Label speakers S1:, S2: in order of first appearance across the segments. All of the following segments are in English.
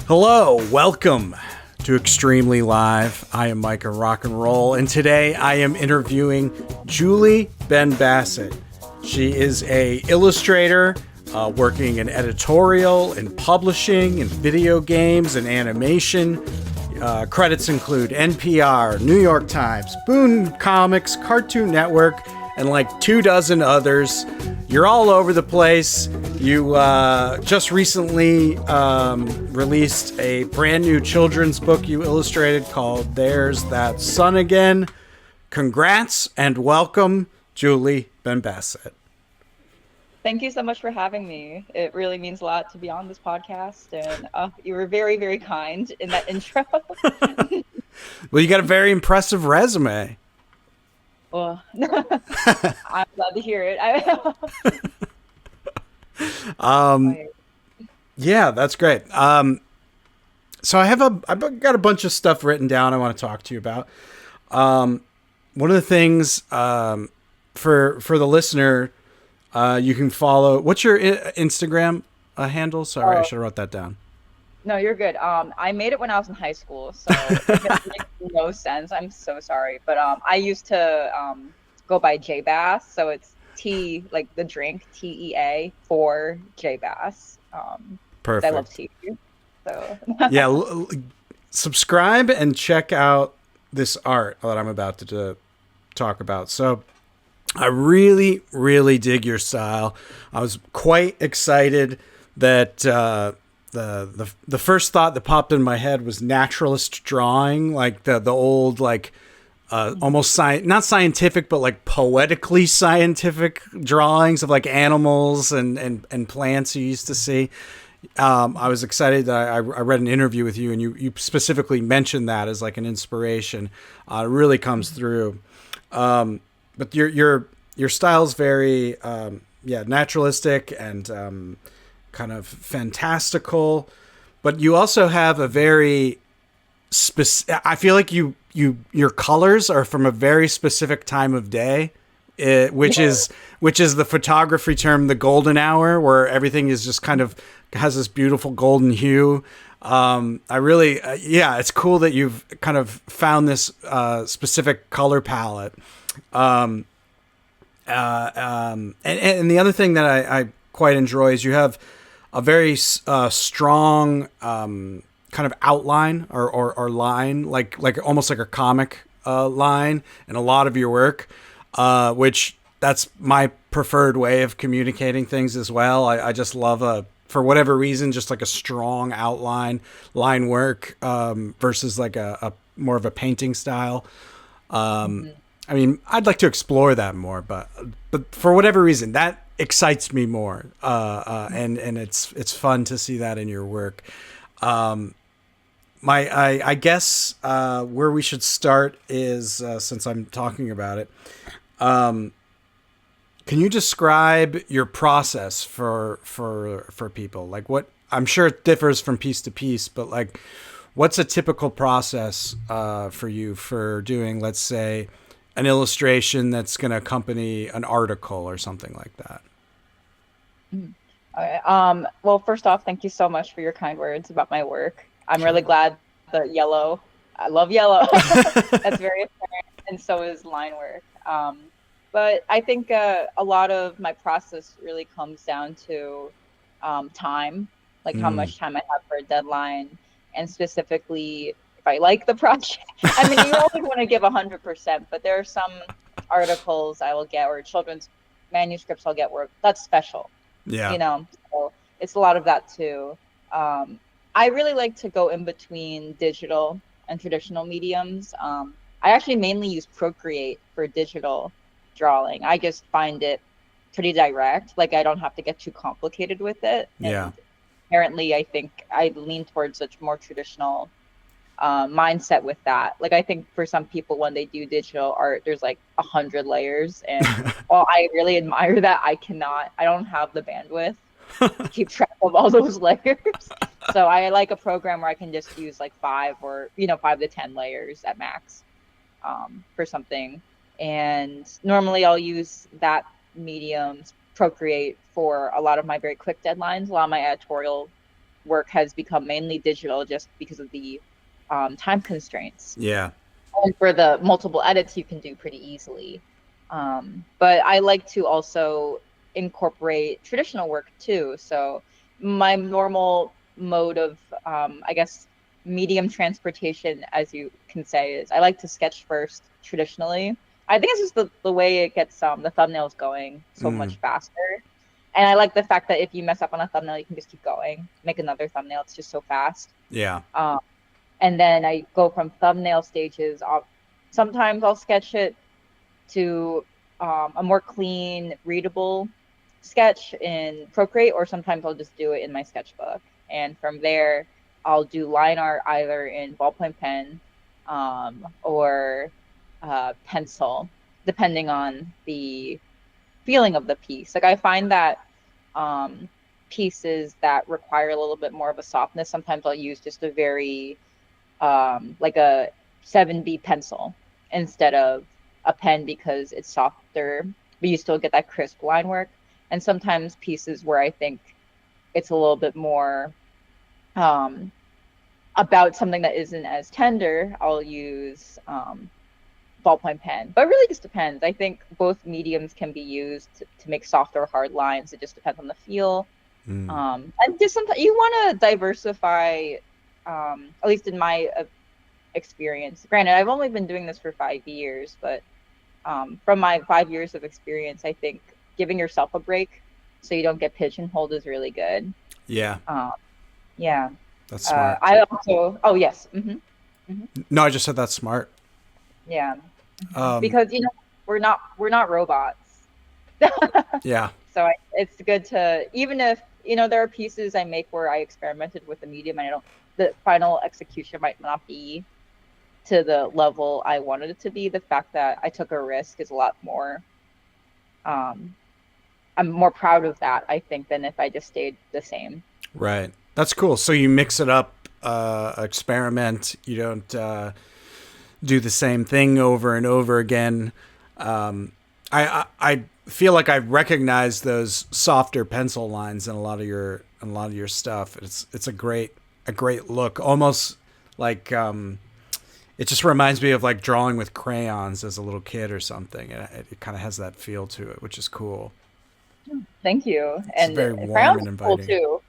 S1: Hello, welcome to Extremely Live. I am Micah Rock and Roll, and today I am interviewing Julie Benbassat. She is a illustrator, working in editorial, in publishing, in video games, and animation. Credits include NPR, New York Times, Boom Comics, Cartoon Network, and like 24 others. You're all over the place. You just recently released a brand new children's book you illustrated called There's That Sun Again. Congrats and welcome, Julie Benbassat.
S2: Thank you so much for having me. It really means a lot to be on this podcast, and you were very, very kind in that intro.
S1: Well, you got a very impressive resume.
S2: Well, I'm glad to hear it.
S1: Yeah, that's great. So I've got a bunch of stuff written down I want to talk to you about. One of the things for the listener, you can follow. What's your Instagram handle? Sorry, I should have wrote that down.
S2: No, you're good. I made it when I was in high school, so it makes no sense. I'm so sorry, but I used to go by J-Bass, so it's T like the drink TEA for J-Bass.
S1: Perfect.
S2: I love tea. So
S1: yeah, subscribe and check out this art that I'm about to talk about. So I really, really dig your style. I was quite excited that the first thought that popped in my head was naturalist drawing, like the old like almost not scientific but like poetically scientific drawings of like animals and plants you used to see. I was excited that I read an interview with you and you specifically mentioned that as like an inspiration. It really comes through. But your style's very naturalistic and kind of fantastical, but you also have a very I feel like your colors are from a very specific time of day, which is the photography term, the golden hour, where everything is just kind of has this beautiful golden hue. I really, it's cool that you've kind of found this specific color palette. And the other thing that I quite enjoy is you have a very strong kind of outline or line, like almost like a comic line in a lot of your work, which that's my preferred way of communicating things as well. I just love for whatever reason, just like a strong outline line work versus like a more of a painting style. I mean, I'd like to explore that more, but for whatever reason, that excites me more, and it's fun to see that in your work. I guess where we should start is since I'm talking about it. Can you describe your process for people? Like what I'm sure it differs from piece to piece, but like what's a typical process for you for doing, let's say, an illustration that's going to accompany an article or something like that?
S2: Well, first off, thank you so much for your kind words about my work. I'm really glad the yellow. I love yellow. That's very apparent, and so is line work. But I think a lot of my process really comes down to time, like how much time I have for a deadline, and specifically if I like the project. I mean, you always want to give 100%, but there are some articles I will get or children's manuscripts I'll get where that's special.
S1: Yeah.
S2: So it's a lot of that too. I really like to go in between digital and traditional mediums. I actually mainly use Procreate for digital drawing. I just find it pretty direct. Like I don't have to get too complicated with it.
S1: Yeah.
S2: And apparently, I think I lean towards a more traditional mindset with that. Like I think for some people when they do digital art, there's like 100 layers, and while I really admire that, I don't have the bandwidth to keep track of all those layers. So I like a program where I can just use like 5 to 10 layers at max for something. And normally I'll use that medium Procreate for a lot of my very quick deadlines. A lot of my editorial work has become mainly digital just because of the time constraints.
S1: Yeah.
S2: And for the multiple edits, you can do pretty easily. But I like to also incorporate traditional work too. So my normal mode of, I guess, medium transportation, as you can say, is I like to sketch first traditionally. I think it's just the way it gets the thumbnails going so much faster. And I like the fact that if you mess up on a thumbnail, you can just keep going, make another thumbnail. It's just so fast.
S1: Yeah.
S2: And then I go from thumbnail stages. Sometimes I'll sketch it to a more clean, readable sketch in Procreate, or sometimes I'll just do it in my sketchbook. And from there, I'll do line art either in ballpoint pen or pencil, depending on the feeling of the piece. Like I find that pieces that require a little bit more of a softness, sometimes I'll use just a very like a 7B pencil instead of a pen because it's softer, but you still get that crisp line work. And sometimes pieces where I think it's a little bit more about something that isn't as tender, I'll use ballpoint pen. But it really just depends. I think both mediums can be used to make soft or hard lines. It just depends on the feel. And just sometimes you want to diversify, at least in my experience. Granted, I've only been doing this for 5 years, but from my 5 years of experience, I think giving yourself a break so you don't get pigeonholed is really good.
S1: Yeah.
S2: Yeah.
S1: That's smart.
S2: I also, oh yes.
S1: No, I just said that's smart.
S2: Yeah. Because, we're not robots.
S1: Yeah.
S2: So it's good to, even if, there are pieces I make where I experimented with the medium and the final execution might not be to the level I wanted it to be. The fact that I took a risk is a lot more, I'm more proud of that, I think, than if I just stayed the same.
S1: Right. That's cool. So you mix it up, experiment. You don't do the same thing over and over again. I feel like I recognize those softer pencil lines in a lot of your stuff. It's a great look. Almost like it just reminds me of like drawing with crayons as a little kid or something. It kind of has that feel to it, which is cool.
S2: Thank you.
S1: It's very warm and inviting.
S2: Cool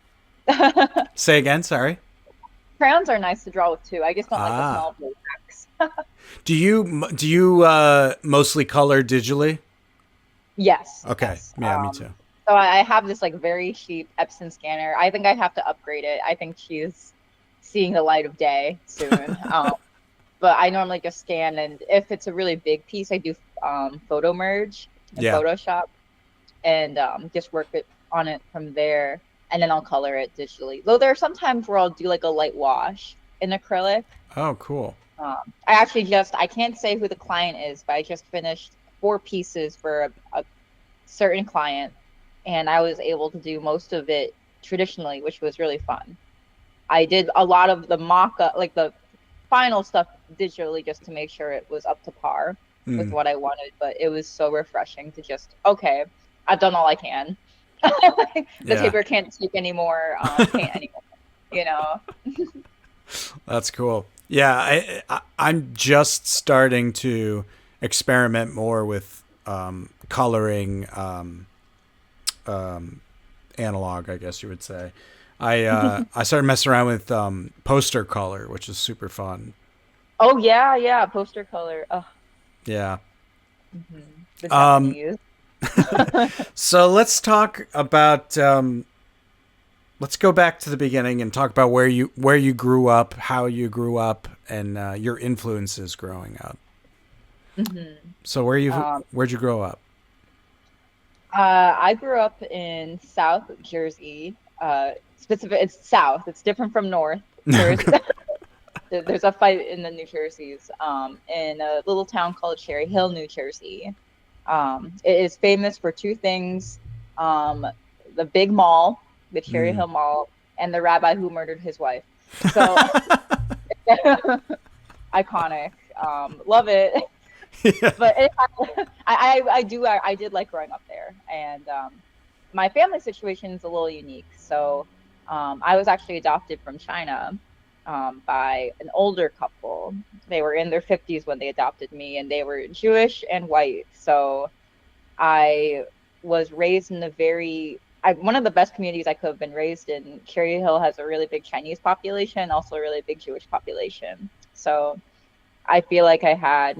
S2: too.
S1: Say again, sorry.
S2: Crayons are nice to draw with too. I just don't like the small blue packs.
S1: Do you mostly color digitally?
S2: Yes.
S1: Okay.
S2: Yes.
S1: Yeah, me too.
S2: So I have this like very cheap Epson scanner. I think I have to upgrade it. I think she's seeing the light of day soon. But I normally just scan, and if it's a really big piece, I do photo merge in Photoshop, and just work on it from there, and then I'll color it digitally. Though there are some times where I'll do like a light wash in acrylic.
S1: Oh, cool.
S2: I can't say who the client is, but I just finished 4 pieces for a certain client, and I was able to do most of it traditionally, which was really fun. I did a lot of the mock-up, like the final stuff digitally, just to make sure it was up to par with what I wanted, but it was so refreshing to just, okay, I've done all I can. The paper can't take anymore, can't anymore,
S1: That's cool. Yeah, I'm just starting to experiment more with coloring analog, I guess you would say. I started messing around with poster color, which is super fun.
S2: Oh yeah, poster color. Oh.
S1: Yeah.
S2: Mm-hmm.
S1: So let's talk about. Let's go back to the beginning and talk about where you grew up, how you grew up, and your influences growing up.
S2: Mm-hmm.
S1: So where'd you grow up?
S2: I grew up in South Jersey. It's South. It's different from North. There's a fight in the New Jerseys. In a little town called Cherry Hill, New Jersey. It is famous for 2 things: the big mall, the Cherry Hill Mall, and the rabbi who murdered his wife. So iconic. Love it. Yeah. But I did like growing up there, and my family situation is a little unique. So I was actually adopted from China by an older couple. They were in their 50s when they adopted me, and they were Jewish and white. So I was raised in one of the best communities I could have been raised in. Cherry Hill has a really big Chinese population, also a really big Jewish population. So I feel like I had,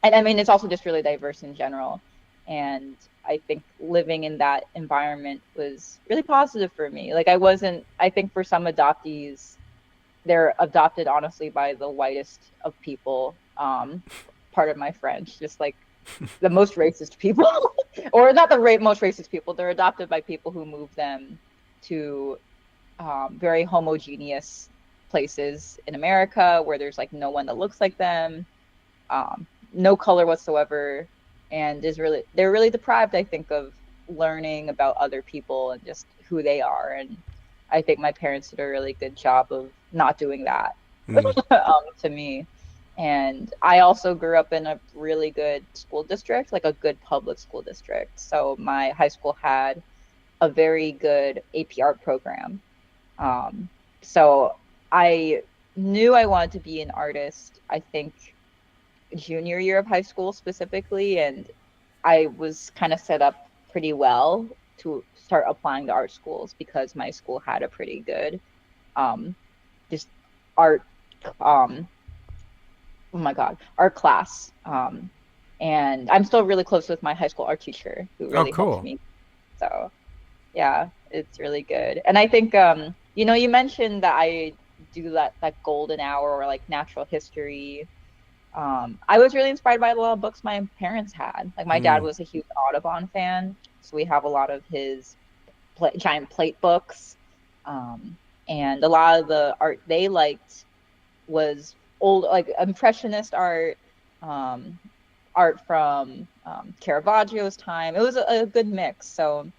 S2: and I mean, it's also just really diverse in general. And I think living in that environment was really positive for me. Like I think for some adoptees, they're adopted honestly by the whitest of people. Part of my French, just like the most racist people, or not the most racist people. They're adopted by people who move them to very homogeneous places in America where there's like no one that looks like them, no color whatsoever, and they're really deprived, I think, of learning about other people and just who they are. And I think my parents did a really good job of not doing that to me. And I also grew up in a really good school district, like a good public school district. So my high school had a very good AP art program. So I knew I wanted to be an artist, I think, junior year of high school specifically. And I was kind of set up pretty well to start applying to art schools because my school had a pretty good just art oh my God, art class. And I'm still really close with my high school art teacher who really helped me. So yeah, it's really good. And I think, you mentioned that I do that golden hour or like natural history. I was really inspired by a lot of books my parents had. Like my dad was a huge Audubon fan. So we have a lot of his giant plate books. And a lot of the art they liked was old, like impressionist art, art from Caravaggio's time. It was a good mix. So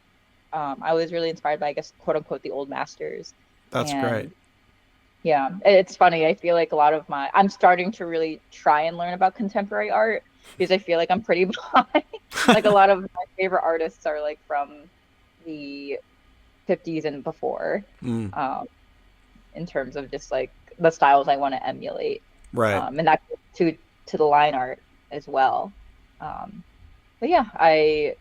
S2: I was really inspired by, I guess, quote unquote, the old masters.
S1: That's great.
S2: Yeah, it's funny. I feel like I'm starting to really try and learn about contemporary art because I feel like I'm pretty behind. Like a lot of my favorite artists are like from the 50s and before, in terms of just like the styles I want to emulate.
S1: Right.
S2: And that to the line art as well. But yeah, I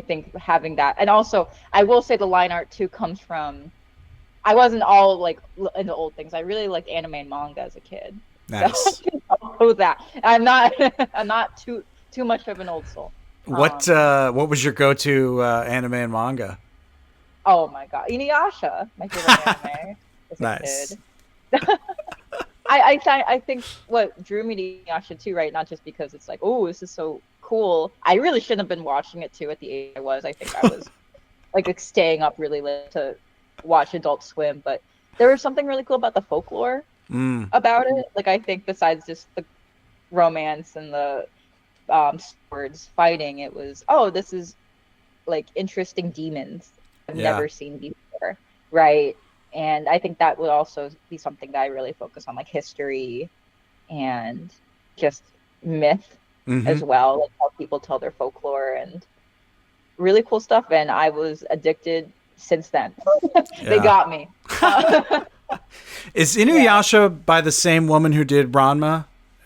S2: think having that, and also I will say the line art too comes from, I wasn't all like into old things. I really liked anime and manga as a kid.
S1: Nice.
S2: So I'll know that. I'm not too much of an old soul.
S1: What was your go-to anime and manga?
S2: Oh my God, Inuyasha, my favorite anime as a
S1: Nice.
S2: kid. I think what drew me to Inuyasha too, right? Not just because it's like, oh, this is so cool. I really shouldn't have been watching it too at the age I was. I think I was like staying up really late to watch Adult Swim, but there was something really cool about the folklore about it. Like I think besides just the romance and the swords fighting, it was, oh, this is like interesting demons I've never seen before, right? And I think that would also be something that I really focus on, like history and just myth as well, like how people tell their folklore and really cool stuff. And I was addicted since then. They got me.
S1: Is Inuyasha by the same woman who did Ranma?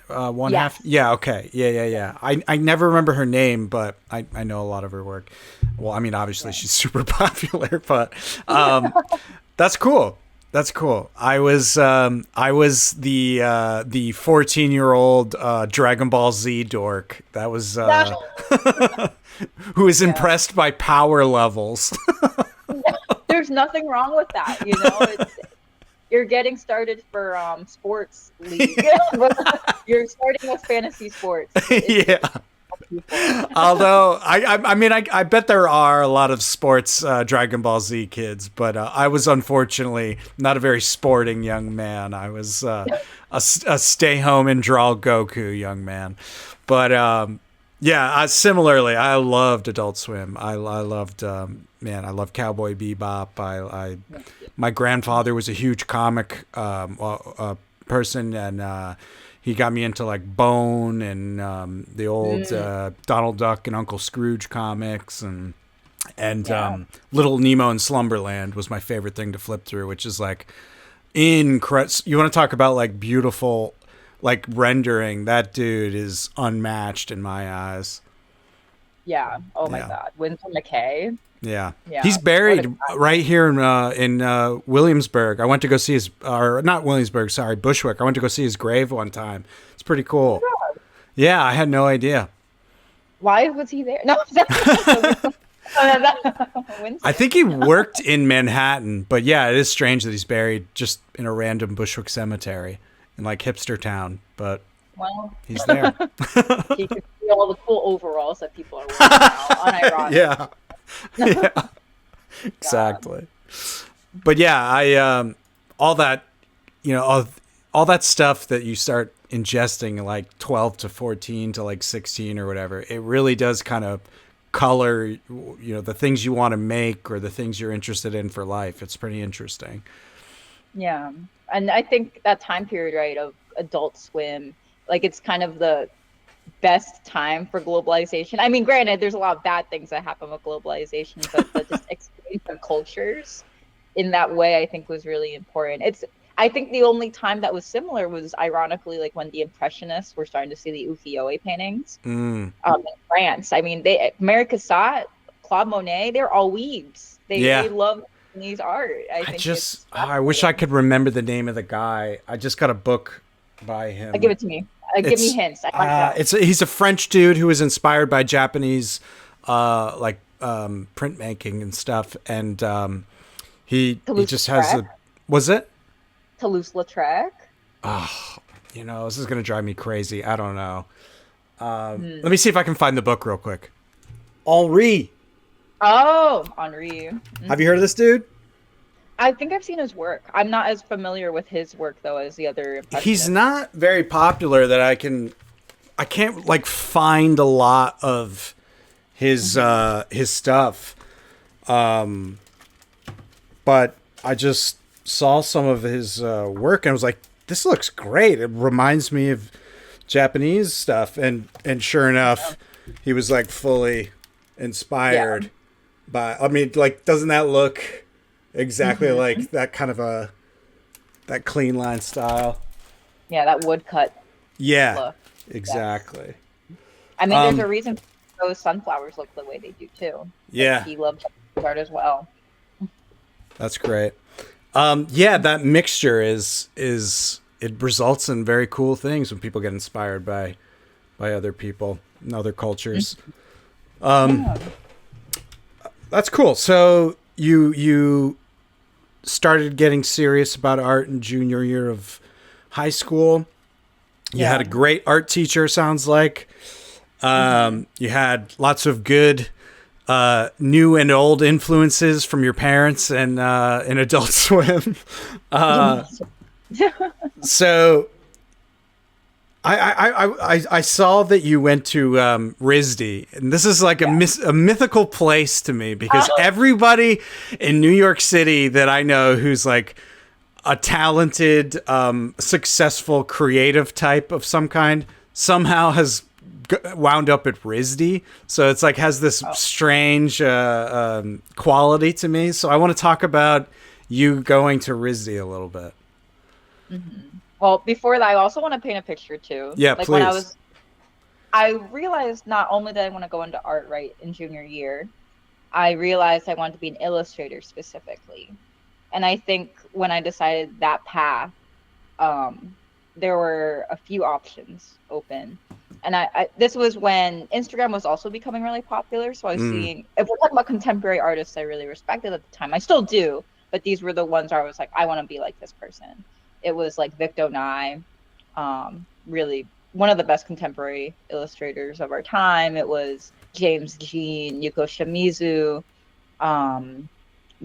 S1: Half? Yeah, okay. Yeah. I never remember her name, but I know a lot of her work. Well, I mean, obviously she's super popular, but that's cool. That's cool. I was the 14-year-old Dragon Ball Z dork. That was who is impressed by power levels.
S2: There's nothing wrong with that, you know. You're getting started for sports league. You're starting with fantasy sports.
S1: Yeah. Although I bet there are a lot of sports Dragon Ball Z kids, but I was unfortunately not a very sporting young man. I was a stay home and draw Goku young man. But similarly, I loved Adult Swim. I loved I loved Cowboy Bebop. My grandfather was a huge comic person, and he got me into like Bone and the old Donald Duck and Uncle Scrooge comics, and And
S2: Yeah.
S1: Little Nemo in Slumberland was my favorite thing to flip through, which is like incredible. You want to talk about like beautiful, like rendering? That dude is unmatched in my eyes.
S2: Yeah. Oh my
S1: Yeah,
S2: God. Winsor McKay.
S1: yeah.
S2: Yeah.
S1: He's
S2: What a
S1: buried
S2: guy.
S1: right here in Williamsburg. I went to go see his, or not Williamsburg, sorry, Bushwick. I went to go see his grave one time. It's pretty
S2: Oh my
S1: cool.
S2: God.
S1: Yeah, I had no idea.
S2: Why was he there? No,
S1: I
S2: Winsor.
S1: think he worked in Manhattan, but yeah, it is strange that he's buried just in a random Bushwick cemetery in like hipster town, but
S2: Well,
S1: he's there.
S2: he could see all the cool overalls that people are wearing now. Unironic.
S1: Yeah, yeah,
S2: God.
S1: exactly. But yeah, I all that, all that stuff that you start ingesting like 12 to 14 to like 16 or whatever, it really does kind of color, the things you want to make or the things you're interested in for life. It's pretty interesting.
S2: Yeah. And I think that time period, right, of Adult Swim, like it's kind of the best time for globalization. I mean, granted, there's a lot of bad things that happen with globalization, but the just exchange of cultures in that way, I think was really important. I think the only time that was similar was ironically like when the Impressionists were starting to see the ukiyo-e paintings
S1: Mm.
S2: in France. I mean, Mary Cassatt, Claude Monet, they're all weebs. They
S1: Yeah.
S2: love Japanese art. I think it's
S1: I wish I could remember the name of the guy. I just got a book by him.
S2: give it to me. Give me hints. I want to know.
S1: He's a French dude who was inspired by Japanese like printmaking and stuff, and he just has
S2: Toulouse-Lautrec.
S1: a, was it?
S2: Toulouse-Lautrec.
S1: Oh, this is gonna drive me crazy. I don't know. Let me see if I can find the book real quick. Henri.
S2: Oh, Henri.
S1: Have you heard of this dude?
S2: I think I've seen his work. I'm not as familiar with his work though as the other
S1: He's
S2: Impressionists.
S1: not very popular that I can't like find a lot of his stuff. But I just saw some of his work and I was like, this looks great. It reminds me of Japanese stuff, and sure enough, he was like fully inspired by. I mean, like, doesn't that look exactly like that kind of that clean line style?
S2: Yeah, that woodcut
S1: Yeah,
S2: look.
S1: exactly.
S2: I mean, there's a reason those sunflowers look the way they do too.
S1: Yeah,
S2: He loved art as well.
S1: that's great. Yeah, that mixture is it results in very cool things when people get inspired by other people and other cultures.
S2: Yeah.
S1: That's cool. So you started getting serious about art in junior year of high school. You had a great art teacher, sounds like. You had lots of good new and old influences from your parents and in Adult Swim. So I saw that you went to RISD, and this is like a mythical place to me because everybody in New York City that I know who's like a talented, successful, creative type of some kind somehow has wound up at RISD. So it's like has this strange quality to me. So I want to talk about you going to RISD a little bit.
S2: Well, before that, I also want to paint a picture too.
S1: Yeah,
S2: like
S1: please.
S2: when I realized not only did I want to go into art right in junior year, I realized I wanted to be an illustrator specifically. And I think when I decided that path, there were a few options open. And this was when Instagram was also becoming really popular. So I was seeing, if we're talking about contemporary artists I really respected at the time, I still do, but these were the ones where I was like, I want to be like this person. It was like Victor Nye, really one of the best contemporary illustrators of our time. It was James Jean, Yuko Shimizu. I'm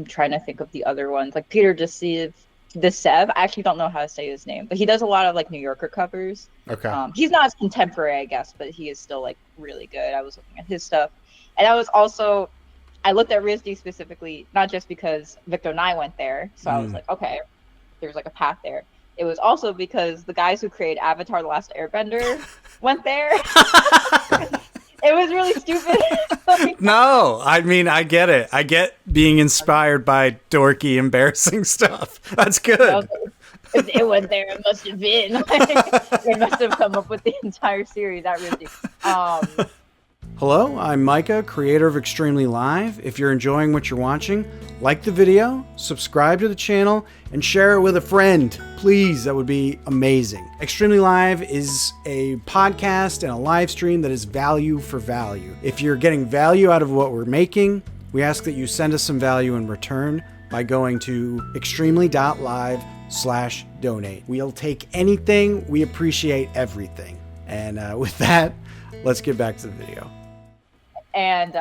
S2: trying to think of the other ones, like Peter Desev. I actually don't know how to say his name, but he does a lot of like New Yorker covers.
S1: Okay.
S2: He's not as contemporary, I guess, but he is still like really good. I was looking at his stuff, and I looked at RISD specifically, not just because Victor Nye went there. So I was like, okay, there's like a path there. It was also because the guys who created Avatar: The Last Airbender went there. It was really stupid. Like,
S1: No, I mean, I get it. I get being inspired by dorky, embarrassing stuff. That's
S2: I was
S1: good.
S2: like, if it was there, it must have been. Like, they must have come up with the entire series at RISD.
S1: Hello, I'm Micah, creator of Extremely Live. If you're enjoying what you're watching, like the video, subscribe to the channel, and share it with a friend. Please, that would be amazing. Extremely Live is a podcast and a live stream that is value for value. If you're getting value out of what we're making, we ask that you send us some value in return by going to extremely.live/donate. We'll take anything. We appreciate everything. And with that, let's get back to the video.
S2: And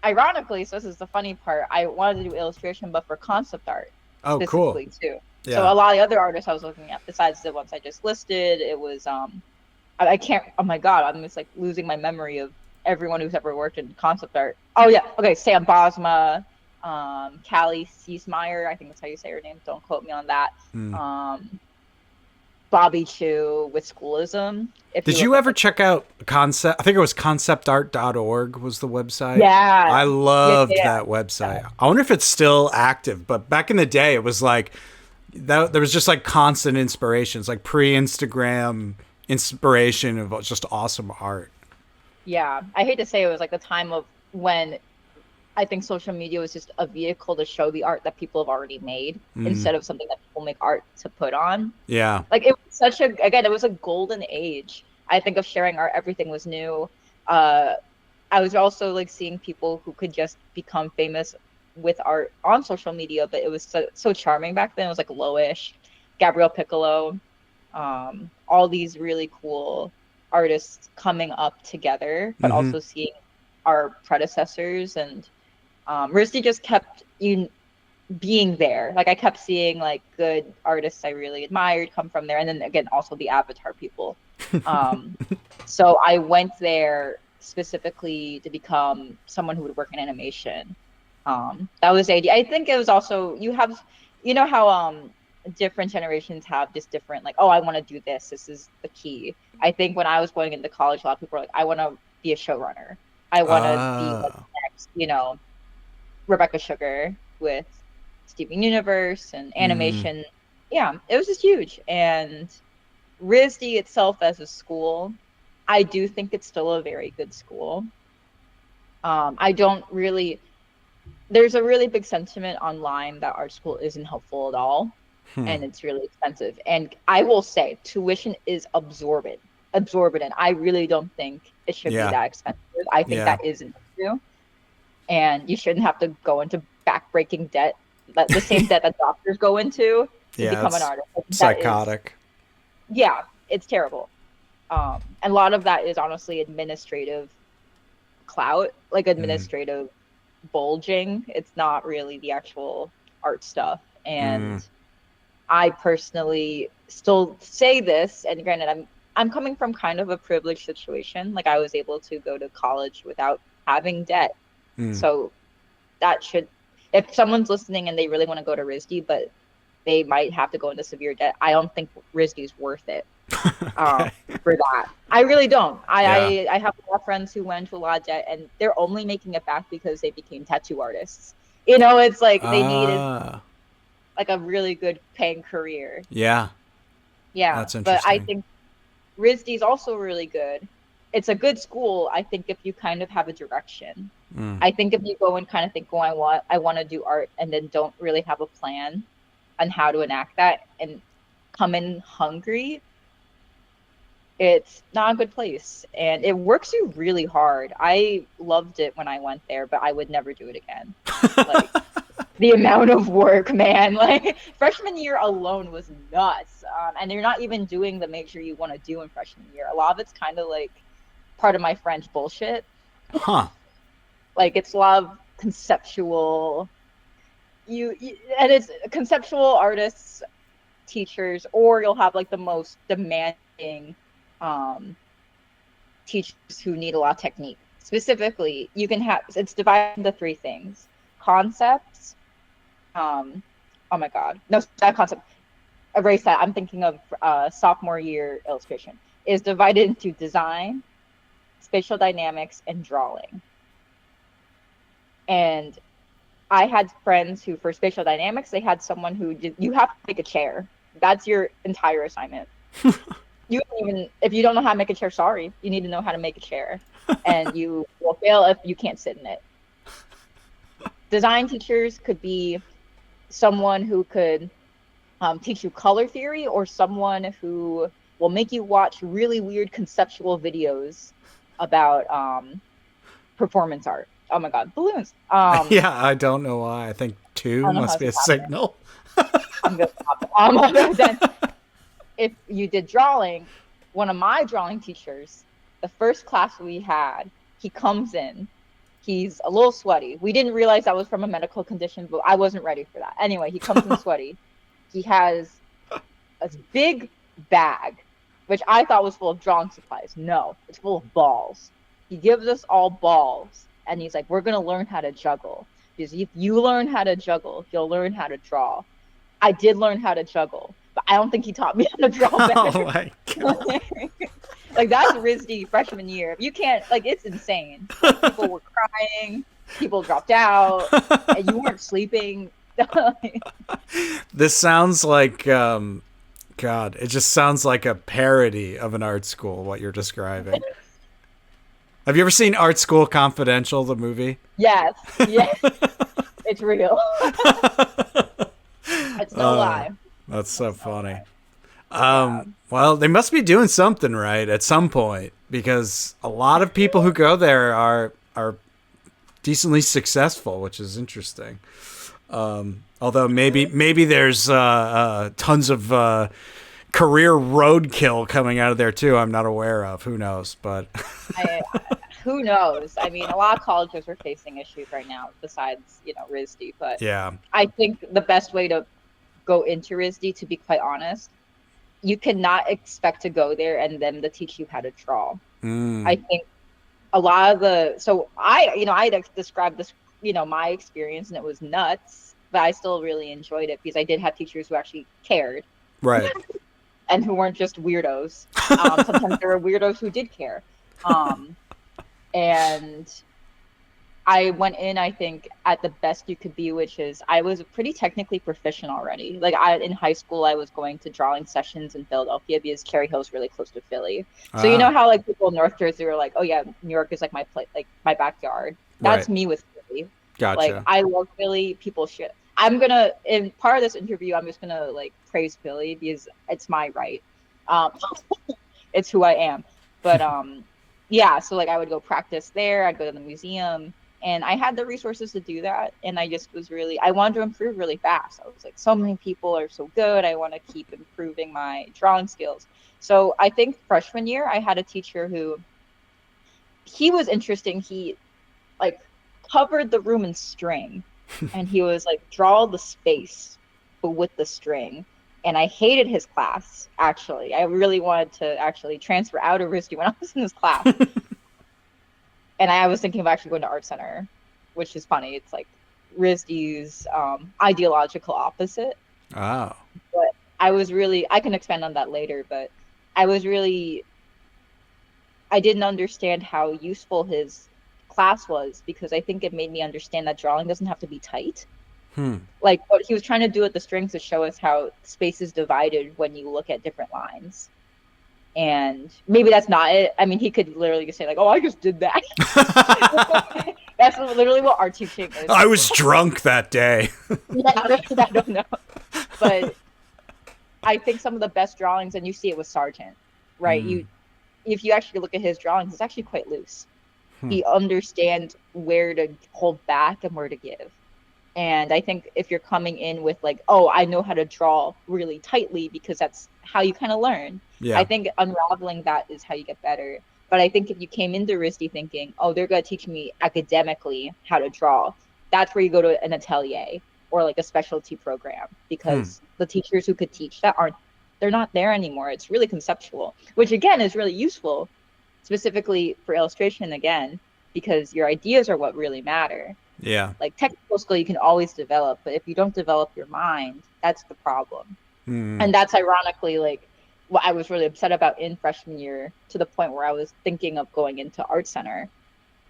S2: ironically, so this is the funny part, I wanted to do illustration, but for concept art.
S1: Oh, cool.
S2: Too.
S1: Yeah.
S2: So a lot of the other artists I was looking at, besides the ones I just listed, it was I can't. Oh my god, I'm just like losing my memory of everyone who's ever worked in concept art. Oh yeah, okay, Sam Bosma, Callie Seesmeyer, I think that's how you say her name. Don't quote me on that. Bobby Chu with Schoolism.
S1: Did you ever check out Concept? I think it was conceptart.org was the website.
S2: Yeah.
S1: I loved that website. I wonder if it's still active, but back in the day, it was like, there was just like constant inspirations, like pre-Instagram inspiration of just awesome art.
S2: Yeah. I hate to say it was like the time of when I think social media was just a vehicle to show the art that people have already made instead of something that people make art to put on.
S1: Yeah.
S2: Like it was it was a golden age. I think of sharing art, everything was new. I was also like seeing people who could just become famous with art on social media, but it was so charming back then. It was like Loish, Gabrielle Piccolo, all these really cool artists coming up together, but also seeing our predecessors and RISD just kept being there. Like I kept seeing like good artists I really admired come from there, and then again also the Avatar people. So I went there specifically to become someone who would work in animation. That was the idea. I think it was also you know how different generations have just different like, oh, I want to do this. This is the key. I think when I was going into college, a lot of people were like, I want to be a showrunner. I want to be like next, Rebecca Sugar with Steven Universe and animation. Yeah, it was just huge. And RISD itself as a school, I do think it's still a very good school. There's a really big sentiment online that our school isn't helpful at all. And it's really expensive. And I will say tuition is absorbent. And I really don't think it should be that expensive. I think that is an issue. And you shouldn't have to go into backbreaking debt, the same debt that doctors go into to become an artist. Like,
S1: psychotic.
S2: It's terrible. And a lot of that is honestly administrative clout, like administrative bulging. It's not really the actual art stuff. And I personally still say this, and granted, I'm coming from kind of a privileged situation. Like I was able to go to college without having debt. So that if someone's listening and they really want to go to RISD, but they might have to go into severe debt, I don't think RISD is worth it for that. I really don't. I have a lot of friends who went to a lot of debt and they're only making it back because they became tattoo artists. It's like they needed like a really good paying career. Yeah.
S1: That's interesting.
S2: But I think RISD is also really good. It's a good school, I think, if you kind of have a direction. I think if you go and kind of think, I want to do art, and then don't really have a plan on how to enact that and come in hungry, it's not a good place. And it works you really hard. I loved it when I went there, but I would never do it again. Like, the amount of work, man. Like freshman year alone was nuts. And you're not even doing the major you want to do in freshman year. A lot of it's kind of like part of my French bullshit. Like it's a lot of conceptual. And it's conceptual artists, teachers, or you'll have like the most demanding teachers who need a lot of technique. Specifically, it's divided into three things: concepts. Oh my god, no, that concept. Erase that. I'm thinking of sophomore year illustration. Is divided into design, spatial dynamics, and drawing. And I had friends who, for spatial dynamics, they had someone who did, you have to make a chair. That's your entire assignment. You don't even, if you don't know how to make a chair, sorry, you need to know how to make a chair. And you will fail if you can't sit in it. Design teachers could be someone who could teach you color theory, or someone who will make you watch really weird conceptual videos about performance art. Oh my God, balloons.
S1: Yeah, I don't know why. I think two must be a signal.
S2: I'm going to stop. If you did drawing, one of my drawing teachers, the first class we had, he comes in. He's a little sweaty. We didn't realize that was from a medical condition, but I wasn't ready for that. Anyway, he comes in sweaty. He has a big bag, which I thought was full of drawing supplies. No, it's full of balls. He gives us all balls, and he's like, we're going to learn how to juggle. Because if you learn how to juggle, you'll learn how to draw. I did learn how to juggle, but I don't think he taught me how to draw better.
S1: Oh my God.
S2: Like, that's RISD freshman year. You can't, like, it's insane. Like, people were crying, people dropped out, and you weren't sleeping.
S1: This sounds like, God, it just sounds like a parody of an art school, what you're describing. Have you ever seen Art School Confidential, the movie?
S2: Yes. It's real. It's no lie.
S1: That's so funny. Well, they must be doing something right at some point, because a lot of people who go there are decently successful, which is interesting. Although maybe there's tons of career roadkill coming out of there too. I'm not aware of. Who knows? But
S2: who knows? I mean, a lot of colleges are facing issues right now, besides RISD. But
S1: yeah,
S2: I think the best way to go into RISD, to be quite honest, you cannot expect to go there and them to teach you how to draw. I think a lot of I described this, my experience, and it was nuts, but I still really enjoyed it because I did have teachers who actually cared.
S1: Right.
S2: And who weren't just weirdos. Sometimes there were weirdos who did care. And I went in, I think, at the best you could be, which is I was pretty technically proficient already. Like, in high school, I was going to drawing sessions in Philadelphia because Cherry Hill's really close to Philly. So you know how, like, people in North Jersey are like, oh yeah, New York is like my my backyard. That's me with Philly.
S1: Gotcha.
S2: Like, I love Philly. People should. In part of this interview, I'm just gonna like praise Philly because it's my right. It's who I am. But yeah, so like I would go practice there. I'd go to the museum. And I had the resources to do that. And I just I wanted to improve really fast. I was like, so many people are so good. I want to keep improving my drawing skills. So I think freshman year, I had a teacher he was interesting. He like covered the room in string. And he was like, draw the space, but with the string. And I hated his class, actually. I really wanted to actually transfer out of RISD when I was in his class. And I was thinking of actually going to Art Center, which is funny. It's like RISD's ideological opposite.
S1: Oh.
S2: But I can expand on that later, but I didn't understand how useful his class was, because I think it made me understand that drawing doesn't have to be tight. Like, what he was trying to do with the strings to show us how space is divided when you look at different lines. And maybe that's not it. I mean, he could literally just say like, oh, I just did that. That's literally what art teaching is.
S1: I was drunk that day.
S2: Yeah, I don't know. But I think some of the best drawings, and you see it with Sargent, right? If you actually look at his drawings, it's actually quite loose. He understands where to hold back and where to give. And I think if you're coming in with like, oh, I know how to draw really tightly because that's how you kind of learn. Yeah. I think unraveling that is how you get better. But I think if you came into RISD thinking, oh, they're going to teach me academically how to draw, that's where you go to an atelier or like a specialty program, because the teachers who could teach that they're not there anymore. It's really conceptual, which again is really useful, specifically for illustration again, because your ideas are what really matter.
S1: Yeah.
S2: Like technical skill you can always develop, but if you don't develop your mind, that's the problem. And that's ironically like what I was really upset about in freshman year, to the point where I was thinking of going into art center,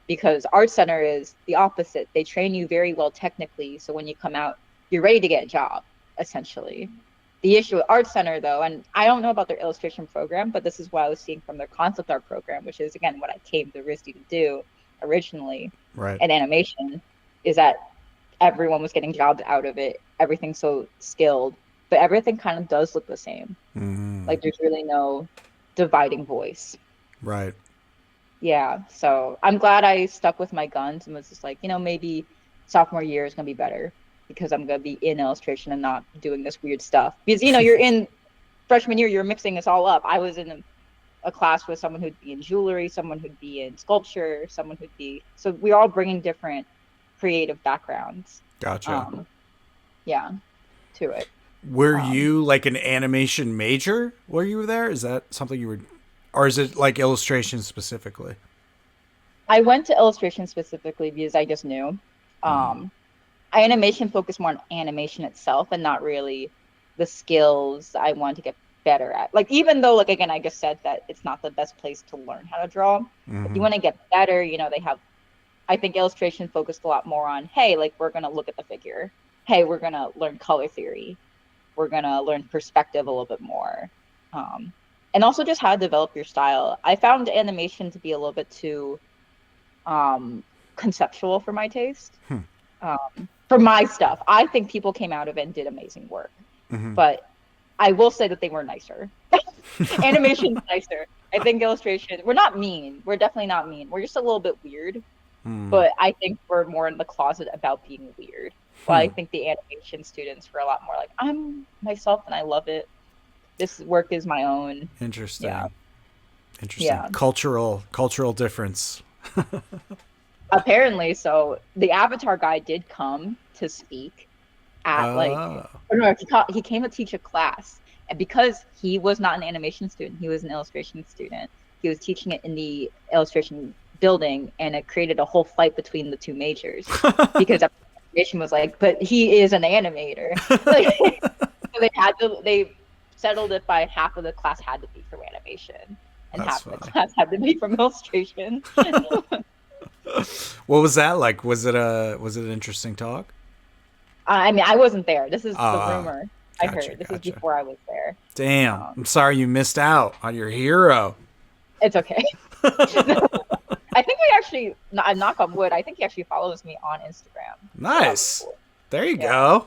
S2: because art center is the opposite. They train you very well technically, so when you come out, you're ready to get a job, essentially. The issue with art center, though, and I don't know about their illustration program, but this is what I was seeing from their concept art program, which is, again, what I came to RISD to do originally,
S1: Right.
S2: and animation, is that everyone was getting jobs out of it. Everything's so skilled, but everything kind of does look the same. Like, there's really no dividing voice.
S1: Right.
S2: Yeah, so I'm glad I stuck with my guns and was just like, maybe sophomore year is going to be better because I'm going to be in illustration and not doing this weird stuff. Because, you're in freshman year, you're mixing this all up. I was in a class with someone who'd be in jewelry, someone who'd be in sculpture, someone who'd be... So we're all bringing different creative backgrounds.
S1: Gotcha.
S2: Yeah, to it.
S1: Were you like an animation major while you were there? Is that something you were... Or is it like illustration specifically?
S2: I went to illustration specifically because I just knew. Animation focused more on animation itself and not really the skills I wanted to get better at. Like, even though, like, again, I just said that it's not the best place to learn how to draw. If you want to get better, they have... I think illustration focused a lot more on, hey, like, we're going to look at the figure. Hey, we're going to learn color theory. We're going to learn perspective a little bit more. And also just how to develop your style. I found animation to be a little bit too conceptual for my taste. For my stuff. I think people came out of it and did amazing work. But I will say that they were nicer. Animation's nicer. I think illustration... We're not mean. We're definitely not mean. We're just a little bit weird. But I think we're more in the closet about being weird. But I think the animation students were a lot more like, I'm myself and I love it. This work is my own.
S1: Interesting.
S2: Yeah.
S1: Interesting.
S2: Yeah.
S1: Cultural difference.
S2: Apparently, so the Avatar guy did come to speak at he came to teach a class, and because he was not an animation student, he was an illustration student. He was teaching it in the illustration building, and it created a whole fight between the two majors because animation was like, but he is an animator. So they settled it by half of the class had to be from animation and half of the class had to be from illustration.
S1: What was that like? Was it an interesting talk?
S2: I mean, I wasn't there. This is the rumor I heard. This is
S1: gotcha.
S2: Before I was there.
S1: Damn. I'm sorry you missed out on your hero.
S2: It's okay. I think we actually, knock on wood, I think he actually follows me on Instagram.
S1: Nice. Cool. There you go.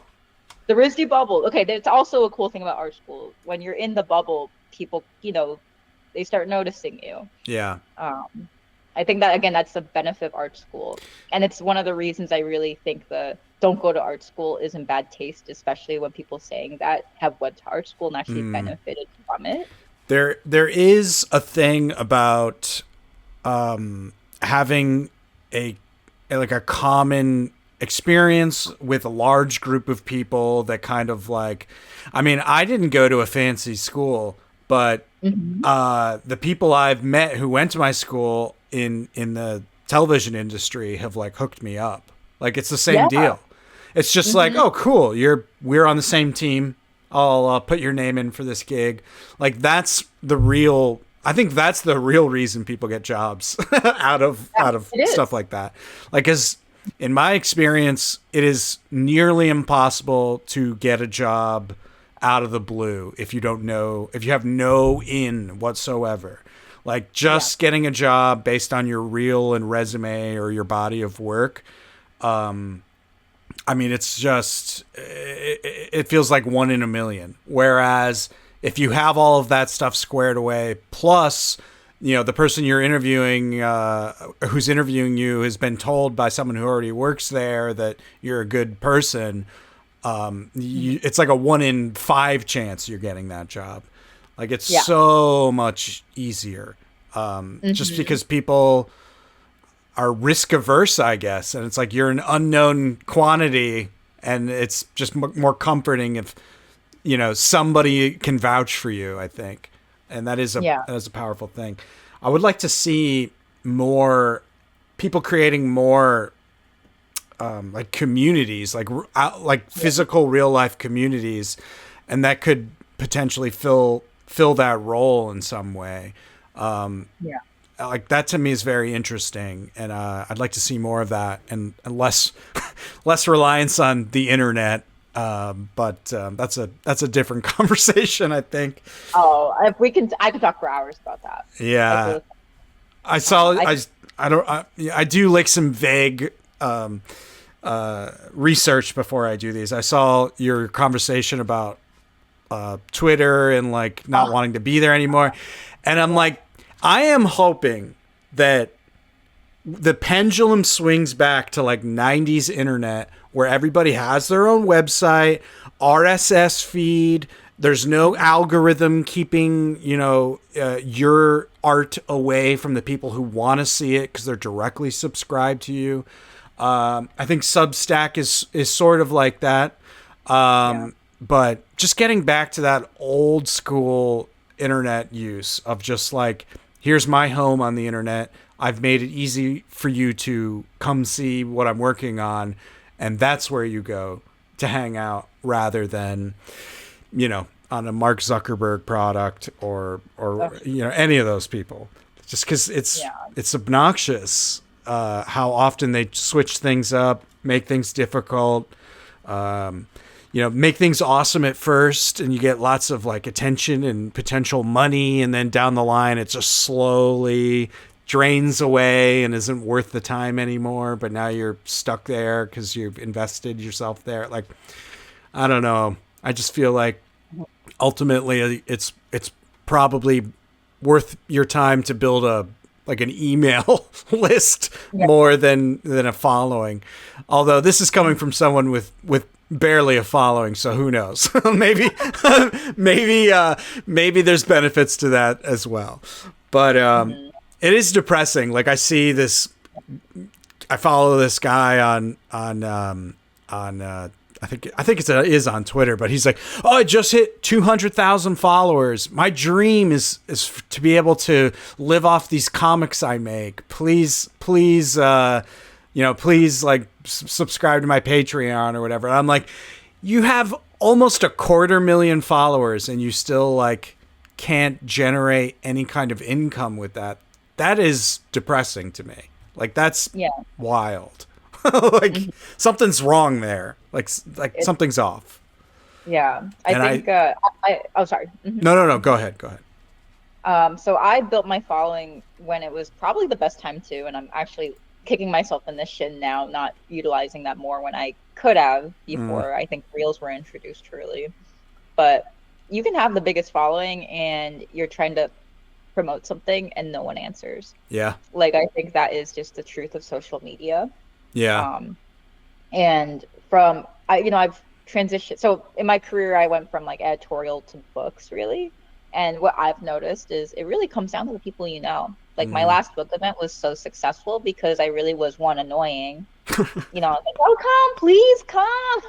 S2: The RISD bubble. Okay, that's also a cool thing about art school. When you're in the bubble, people, they start noticing you.
S1: Yeah.
S2: I think that, again, that's the benefit of art school. And it's one of the reasons I really think the don't go to art school is in bad taste, especially when people saying that have went to art school and actually benefited from it.
S1: There is a thing about having a common experience with a large group of people that kind of like, I mean, I didn't go to a fancy school, but the people I've met who went to my school in the television industry have like hooked me up. Like, it's the same deal. It's just like, oh, cool. We're on the same team. I'll put your name in for this gig. Like, I think that's the real reason people get jobs out of stuff like that. Like, as in my experience, it is nearly impossible to get a job out of the blue if you have no in whatsoever. Like, just getting a job based on your reel and resume or your body of work. I mean, it's just, it feels like 1 in a million. Whereas if you have all of that stuff squared away, plus, the person you're interviewing, who's interviewing you has been told by someone who already works there that you're a good person, it's like a 1 in 5 chance you're getting that job. Like, it's so much easier, just because people are risk averse, I guess. And it's like, you're an unknown quantity, and it's just more comforting if, somebody can vouch for you, I think. And that is a powerful thing. I would like to see more people creating more, like communities, like physical real life communities. And that could potentially fill fill that role in some way.
S2: Yeah.
S1: Like that to me is very interesting, and I'd like to see more of that, and less less reliance on the internet. But that's a different conversation, I think.
S2: Oh, if we can, I could talk for hours about that.
S1: Yeah, I saw. I do like some vague research before I do these. I saw your conversation about Twitter and like not wanting to be there anymore, and I'm like, I am hoping that the pendulum swings back to like 90s internet where everybody has their own website, RSS feed. There's no algorithm keeping, your art away from the people who want to see it because they're directly subscribed to you. I think Substack is sort of like that. But just getting back to that old school internet use of just like, here's my home on the internet. I've made it easy for you to come see what I'm working on. And that's where you go to hang out rather than, on a Mark Zuckerberg product or any of those people. Just because it's obnoxious how often they switch things up, make things difficult, make things awesome at first, and you get lots of like attention and potential money, and then down the line it just slowly drains away and isn't worth the time anymore. But now you're stuck there because you've invested yourself there. Like, I don't know. I just feel like ultimately it's probably worth your time to build an email list more than a following. Although this is coming from someone with barely a following, so who knows? maybe there's benefits to that as well. But it is depressing. Like I see this, I follow this guy on I think it is on Twitter, but he's like, oh, I just hit 200,000 followers. My dream is to be able to live off these comics I make. Please, please like subscribe to my Patreon or whatever. And I'm like, you have almost 250,000 followers and you still like can't generate any kind of income with that. That is depressing to me. Like that's wild. Like something's wrong there. Like something's off.
S2: Yeah. I think oh, sorry. Mm-hmm.
S1: No. Go ahead.
S2: So I built my following when it was probably the best time to, and I'm actually kicking myself in the shin now, not utilizing that more when I could have before. I think Reels were introduced truly. But you can have the biggest following and you're trying to promote something and no one answers. Yeah. Like I think that is just the truth of social media. Yeah. And from I've transitioned. So in my career, I went from like editorial to books really. And what I've noticed is it really comes down to the people you know. Like my last book event was so successful because I really was annoying. I was like, oh, come, please come.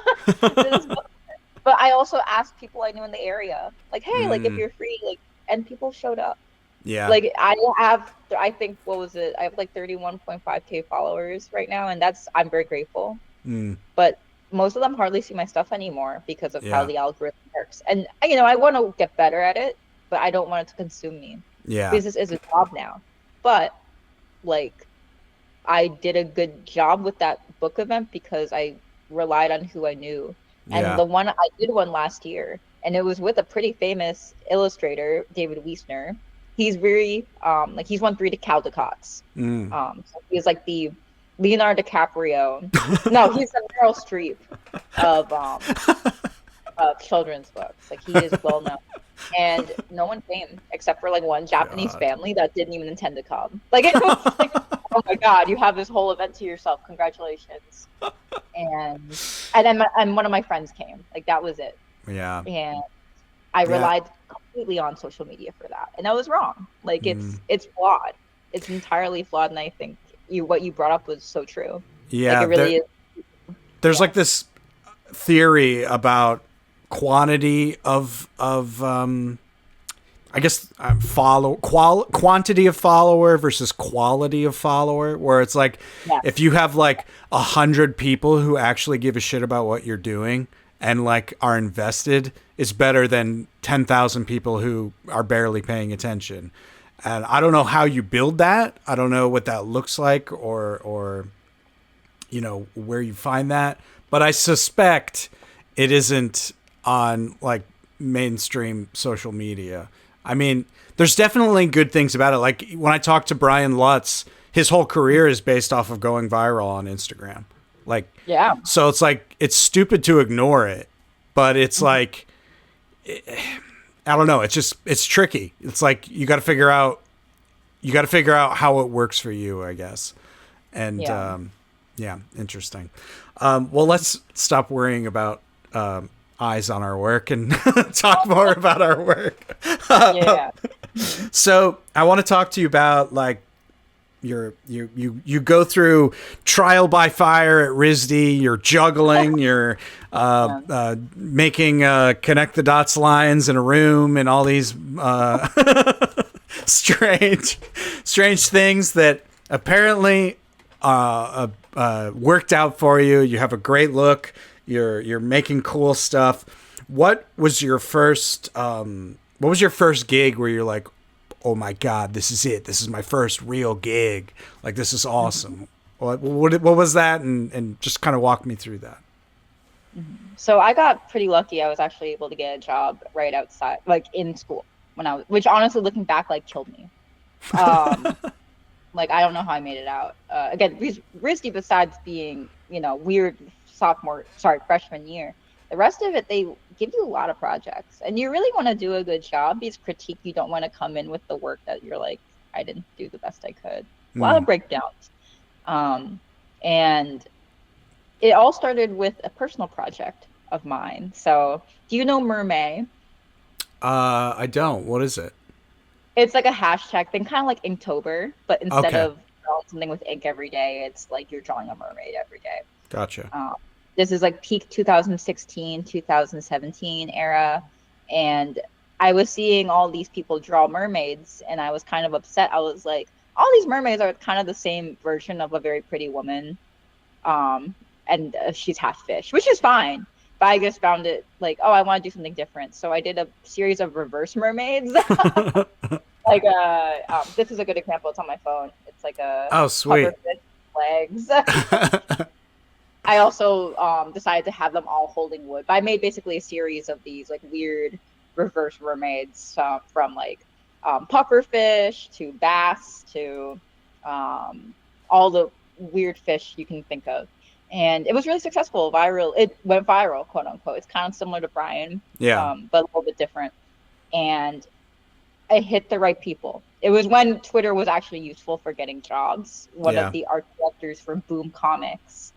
S2: But I also asked people I knew in the area, like, hey, like if you're free, like, and people showed up. Yeah. Like I think, what was it? I have like 31.5K followers right now. And I'm very grateful. But most of them hardly see my stuff anymore because of how the algorithm works. And, I want to get better at it, but I don't want it to consume me. Yeah. Because this is a job now. But like, I did a good job with that book event because I relied on who I knew. And the one, I did one last year and it was with a pretty famous illustrator, David Wiesner. He's very, he's won 3 Caldecots. So he's like the Leonardo DiCaprio. No, he's the Meryl Streep of children's books. Like he is well known. And no one came except for like one Japanese family that didn't even intend to come. Like it was like, oh my God, you have this whole event to yourself. Congratulations. And one of my friends came. Like that was it. Yeah. And I relied completely on social media for that. And that was wrong. Like it's flawed. It's entirely flawed. And I think what you brought up was so true. Yeah. Like it really is.
S1: There's like this theory about quantity of I guess quantity of follower versus quality of follower, where it's like if you have like 100 people who actually give a shit about what you're doing and like are invested is better than 10,000 people who are barely paying attention. And I don't know how you build that. I don't know what that looks like, or you know, where you find that, but I suspect it isn't on like mainstream social media. I mean, there's definitely good things about it. Like when I talk to Brian Lutz, his whole career is based off of going viral on Instagram. Like,
S2: Yeah.
S1: so it's like, it's stupid to ignore it, but it's like, I don't know. It's just, it's tricky. It's like, you got to figure out how it works for you, I guess. And, yeah, interesting. Well, let's stop worrying about, eyes on our work and talk more about our work.
S2: Yeah.
S1: So I want to talk to you about like you go through trial by fire at RISD. You're juggling. You're making connect the dots lines in a room and all these strange things that apparently worked out for you. You have a great look. You're making cool stuff. What was your first gig where you're like, oh my God, this is it. This is my first real gig. Like, this is awesome. What was that? And just kind of walk me through that.
S2: So I got pretty lucky. I was actually able to get a job right outside, like in school which honestly looking back, like killed me. Like, I don't know how I made it out. Again, RISD, besides being, you know, weird freshman year, the rest of it, they give you a lot of projects and you really want to do a good job. These critique, you don't want to come in with the work that you're like, I didn't do the best I could. A lot of breakdowns. And it all started with a personal project of mine. So do you know Mermay?
S1: I don't. What is it?
S2: It's like a hashtag thing, kind of like Inktober, but instead of drawing something with ink every day, it's like you're drawing a mermaid every day.
S1: Gotcha.
S2: This is like peak 2016, 2017 era. And I was seeing all these people draw mermaids and I was kind of upset. I was like, all these mermaids are kind of the same version of a very pretty woman. And she's half fish, which is fine. But I just found it like, oh, I want to do something different. So I did a series of reverse mermaids. Like, this is a good example. It's on my phone. It's like a
S1: sweet
S2: legs. I also decided to have them all holding wood. But I made basically a series of these like weird reverse mermaids from like pufferfish to bass to all the weird fish you can think of. And it was really successful. It went viral, quote unquote. It's kind of similar to Brian, but a little bit different. And I hit the right people. It was when Twitter was actually useful for getting jobs. One of the art directors for Boom Comics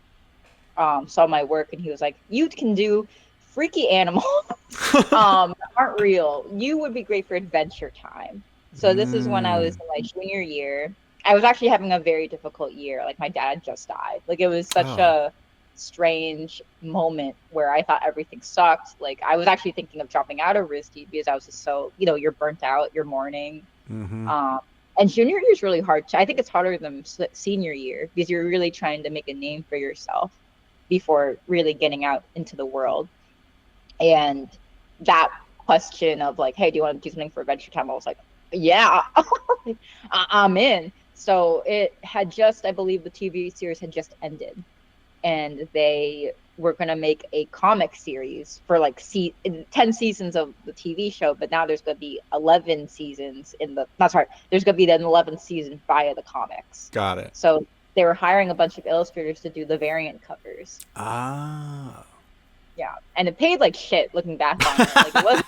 S2: saw my work and he was like, you can do freaky animals aren't real. You would be great for Adventure Time. So this is when I was in my junior year. I was actually having a very difficult year. Like, my dad just died. Like, it was such a strange moment where I thought everything sucked. Like, I was actually thinking of dropping out of RISD because I was just so, you know, you're burnt out, you're mourning. And junior year is really hard. I think it's harder than senior year because you're really trying to make a name for yourself before really getting out into the world. And that question of like, hey, do you want to do something for Adventure Time? I was like, yeah, I'm in. So it had just, I believe the TV series had just ended and they were going to make a comic series for like 10 seasons of the TV show. But now there's going to be 11 seasons there's going to be an 11th season via the comics.
S1: Got it.
S2: So they were hiring a bunch of illustrators to do the variant covers. Yeah. And it paid like shit looking back on it. Like, it wasn't,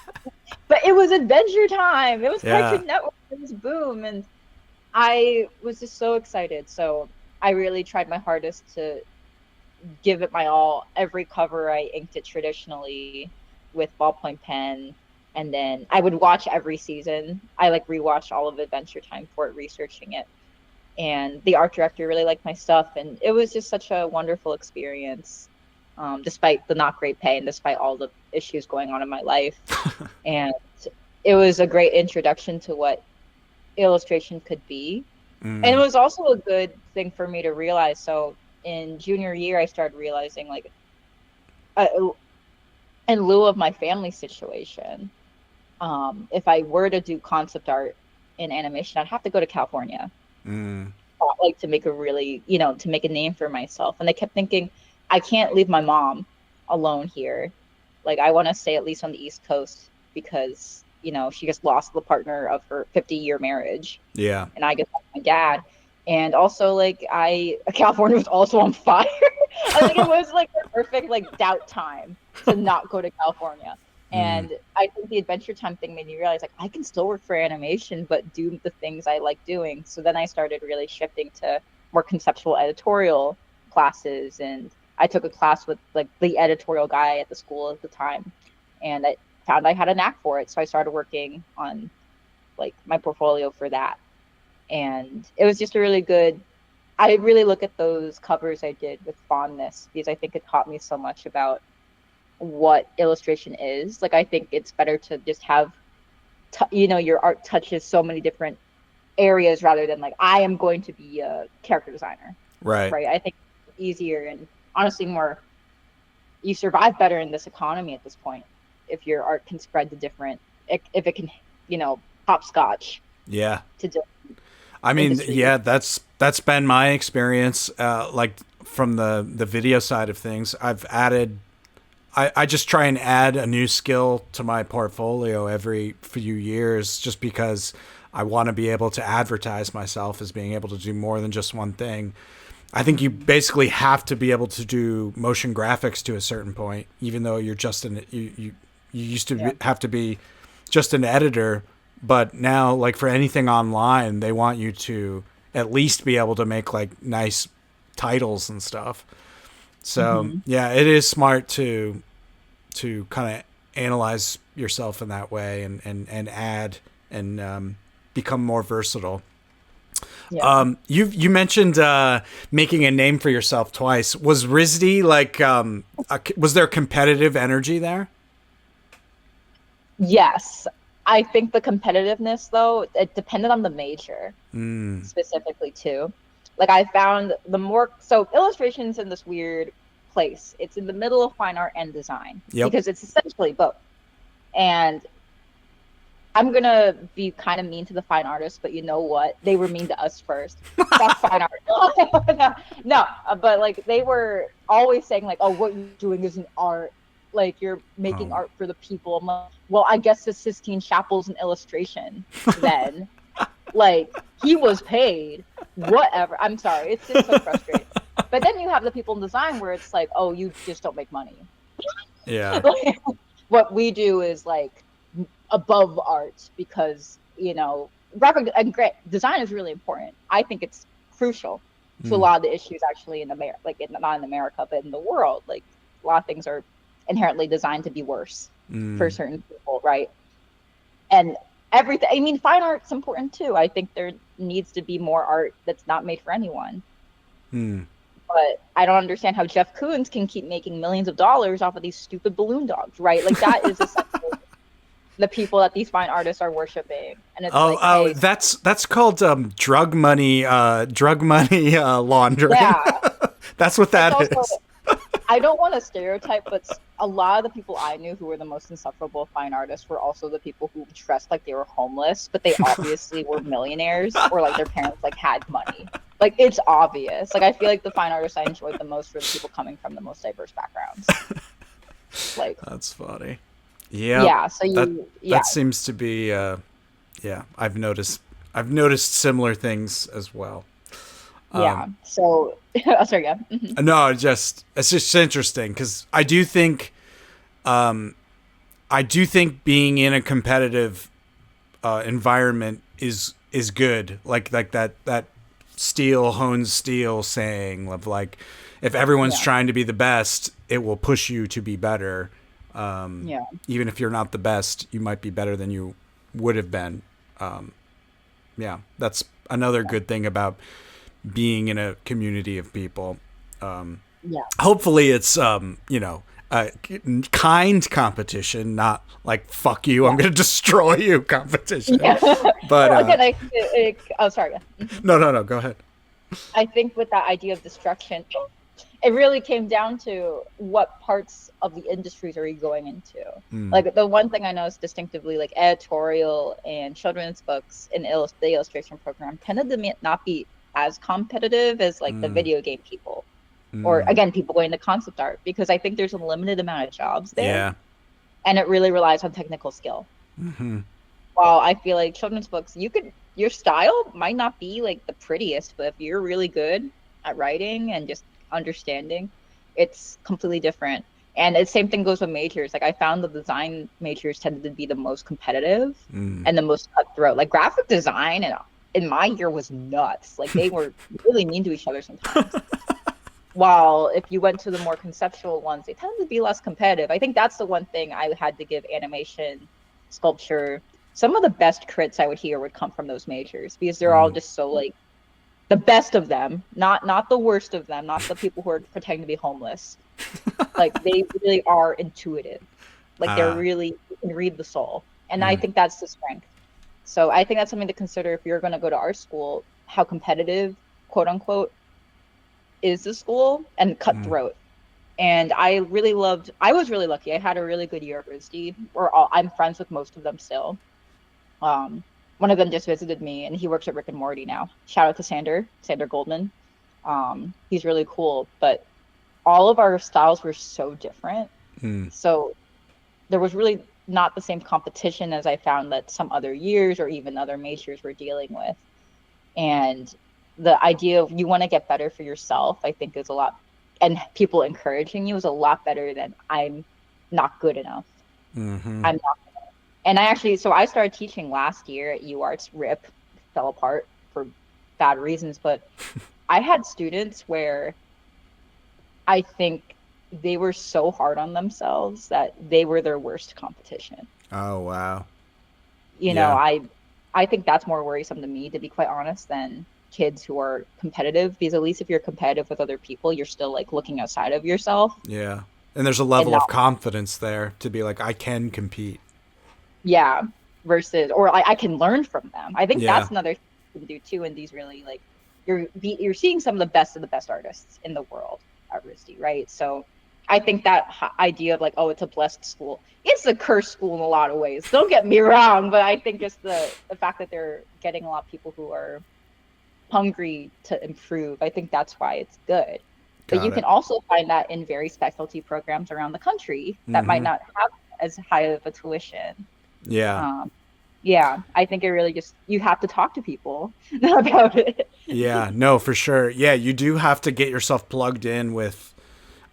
S2: but it was Adventure Time. It was Cartoon Network. It was Boom. And I was just so excited. So I really tried my hardest to give it my all. Every cover I inked it traditionally with ballpoint pen. And then I would watch every season. I like rewatched all of Adventure Time for researching it. And the art director really liked my stuff. And it was just such a wonderful experience, despite the not great pay and despite all the issues going on in my life. And it was a great introduction to what illustration could be. And it was also a good thing for me to realize. So in junior year, I started realizing like in lieu of my family situation, if I were to do concept art in animation, I'd have to go to California, like to make a really, to make a name for myself. And I kept thinking, I can't leave my mom alone here. Like, I want to stay at least on the East Coast because, she just lost the partner of her 50-year marriage.
S1: Yeah.
S2: And I just lost my dad. And also, like, California was also on fire. I think it was like the perfect like doubt time to not go to California. And I think the Adventure Time thing made me realize, like, I can still work for animation, but do the things I like doing. So then I started really shifting to more conceptual editorial classes. And I took a class with, like, the editorial guy at the school at the time. And I found I had a knack for it. So I started working on, like, my portfolio for that. And it was just a really good, I really look at those covers I did with fondness because I think it taught me so much about what illustration is. Like, I think it's better to just have, your art touches so many different areas rather than like, I am going to be a character designer.
S1: Right.
S2: I think it's easier and honestly you survive better in this economy at this point if your art can spread to different, if it can, hopscotch.
S1: Yeah.
S2: To do.
S1: I mean, yeah, that's been my experience. Like from the video side of things, I just try and add a new skill to my portfolio every few years just because I want to be able to advertise myself as being able to do more than just one thing. I think you basically have to be able to do motion graphics to a certain point, even though you're just you used to have to be just an editor. But now, like for anything online, they want you to at least be able to make like nice titles and stuff. So yeah, it is smart to kind of analyze yourself in that way and add and become more versatile. Yeah. You mentioned making a name for yourself twice. Was RISD like was there competitive energy there?
S2: Yes. I think the competitiveness, though, it depended on the major specifically, too. Like, I found so illustration's in this weird place. It's in the middle of fine art and design because it's essentially both. And I'm going to be kind of mean to the fine artists, but you know what? They were mean to us first. Fuck fine art. No, but, like, they were always saying, like, oh, what you're doing isn't art. Like, you're making art for the people. I'm like, well, I guess the Sistine Chapel's an illustration then. Like, he was paid. Whatever. I'm sorry. It's just so frustrating. But then you have the people in design where it's like, oh, you just don't make money.
S1: Yeah.
S2: Like, what we do is, like, above art because, graphic and design is really important. I think it's crucial to a lot of the issues actually in America, like, not in America, but in the world. Like, a lot of things are inherently designed to be worse for certain people, right? And everything, I mean, fine art's important too. I think there needs to be more art that's not made for anyone. But I don't understand how Jeff Koons can keep making millions of dollars off of these stupid balloon dogs, right? Like, that is essentially the people that these fine artists are worshiping. And it's
S1: that's called drug money laundering.
S2: Yeah.
S1: That's what that is.
S2: I don't want to stereotype, but a lot of the people I knew who were the most insufferable fine artists were also the people who dressed like they were homeless, but they obviously were millionaires or like their parents like had money. Like, it's obvious. Like, I feel like the fine artists I enjoyed the most were the people coming from the most diverse backgrounds. Like,
S1: that's funny. Yeah.
S2: Yeah. So
S1: that seems to be. Yeah, I've noticed similar things as well.
S2: Yeah. So, oh, sorry. Yeah.
S1: No, it's just interesting because I do think being in a competitive environment is good. Like that steel hones steel saying of like, if everyone's trying to be the best, it will push you to be better. Even if you're not the best, you might be better than you would have been. That's another good thing about being in a community of people. Hopefully it's a kind competition, not like fuck you, I'm gonna destroy you competition. But
S2: again, sorry.
S1: No, go ahead.
S2: I think with that idea of destruction, it really came down to what parts of the industries are you going into. Like the one thing I know is distinctively like editorial and children's books in the illustration program tended to not be as competitive as like the video game people, or again, people going to concept art, because I think there's a limited amount of jobs there.
S1: Yeah.
S2: And it really relies on technical skill. While I feel like children's books, your style might not be like the prettiest, but if you're really good at writing and just understanding, it's completely different. And the same thing goes with majors. Like I found the design majors tended to be the most competitive and the most cutthroat. Like graphic design and in my year was nuts. Like they were really mean to each other sometimes. While if you went to the more conceptual ones, they tended to be less competitive. I think that's the one thing I had to give animation, sculpture. Some of the best crits I would hear would come from those majors, because they're all just so like the best of them, not the worst of them, not the people who are pretending to be homeless. Like they really are intuitive. Like they're really, you can read the soul. And I think that's the strength. So I think that's something to consider if you're going to go to art school, how competitive, quote unquote, is the school and cutthroat. And I was really lucky. I had a really good year at RISD. I'm friends with most of them still. One of them just visited me, and he works at Rick and Morty now. Shout out to Sander Goldman. He's really cool, but all of our styles were so different. So there was really not the same competition as I found that some other years or even other majors were dealing with. And the idea of you want to get better for yourself, I think is a lot, and people encouraging you is a lot better than I'm not good enough. I'm not. And I started teaching last year at UArts. RIP, fell apart for bad reasons, but I had students where I think they were so hard on themselves that they were their worst competition.
S1: Oh, wow.
S2: You know, I think that's more worrisome to me, to be quite honest, than kids who are competitive, because at least if you're competitive with other people, you're still like looking outside of yourself.
S1: Yeah. And there's a level of confidence there to be like, I can compete.
S2: Yeah. Versus, or I can learn from them. I think that's another thing you can do too. In these really like, you're seeing some of the best artists in the world at RISD, right? So I think that idea of like, oh, it's a blessed school. It's a cursed school in a lot of ways. Don't get me wrong, but I think just the fact that they're getting a lot of people who are hungry to improve, I think that's why it's good. But you can also find that in very specialty programs around the country that might not have as high of a tuition.
S1: Yeah.
S2: I think it really just, you have to talk to people about it.
S1: Yeah, no, for sure. Yeah, you do have to get yourself plugged in with,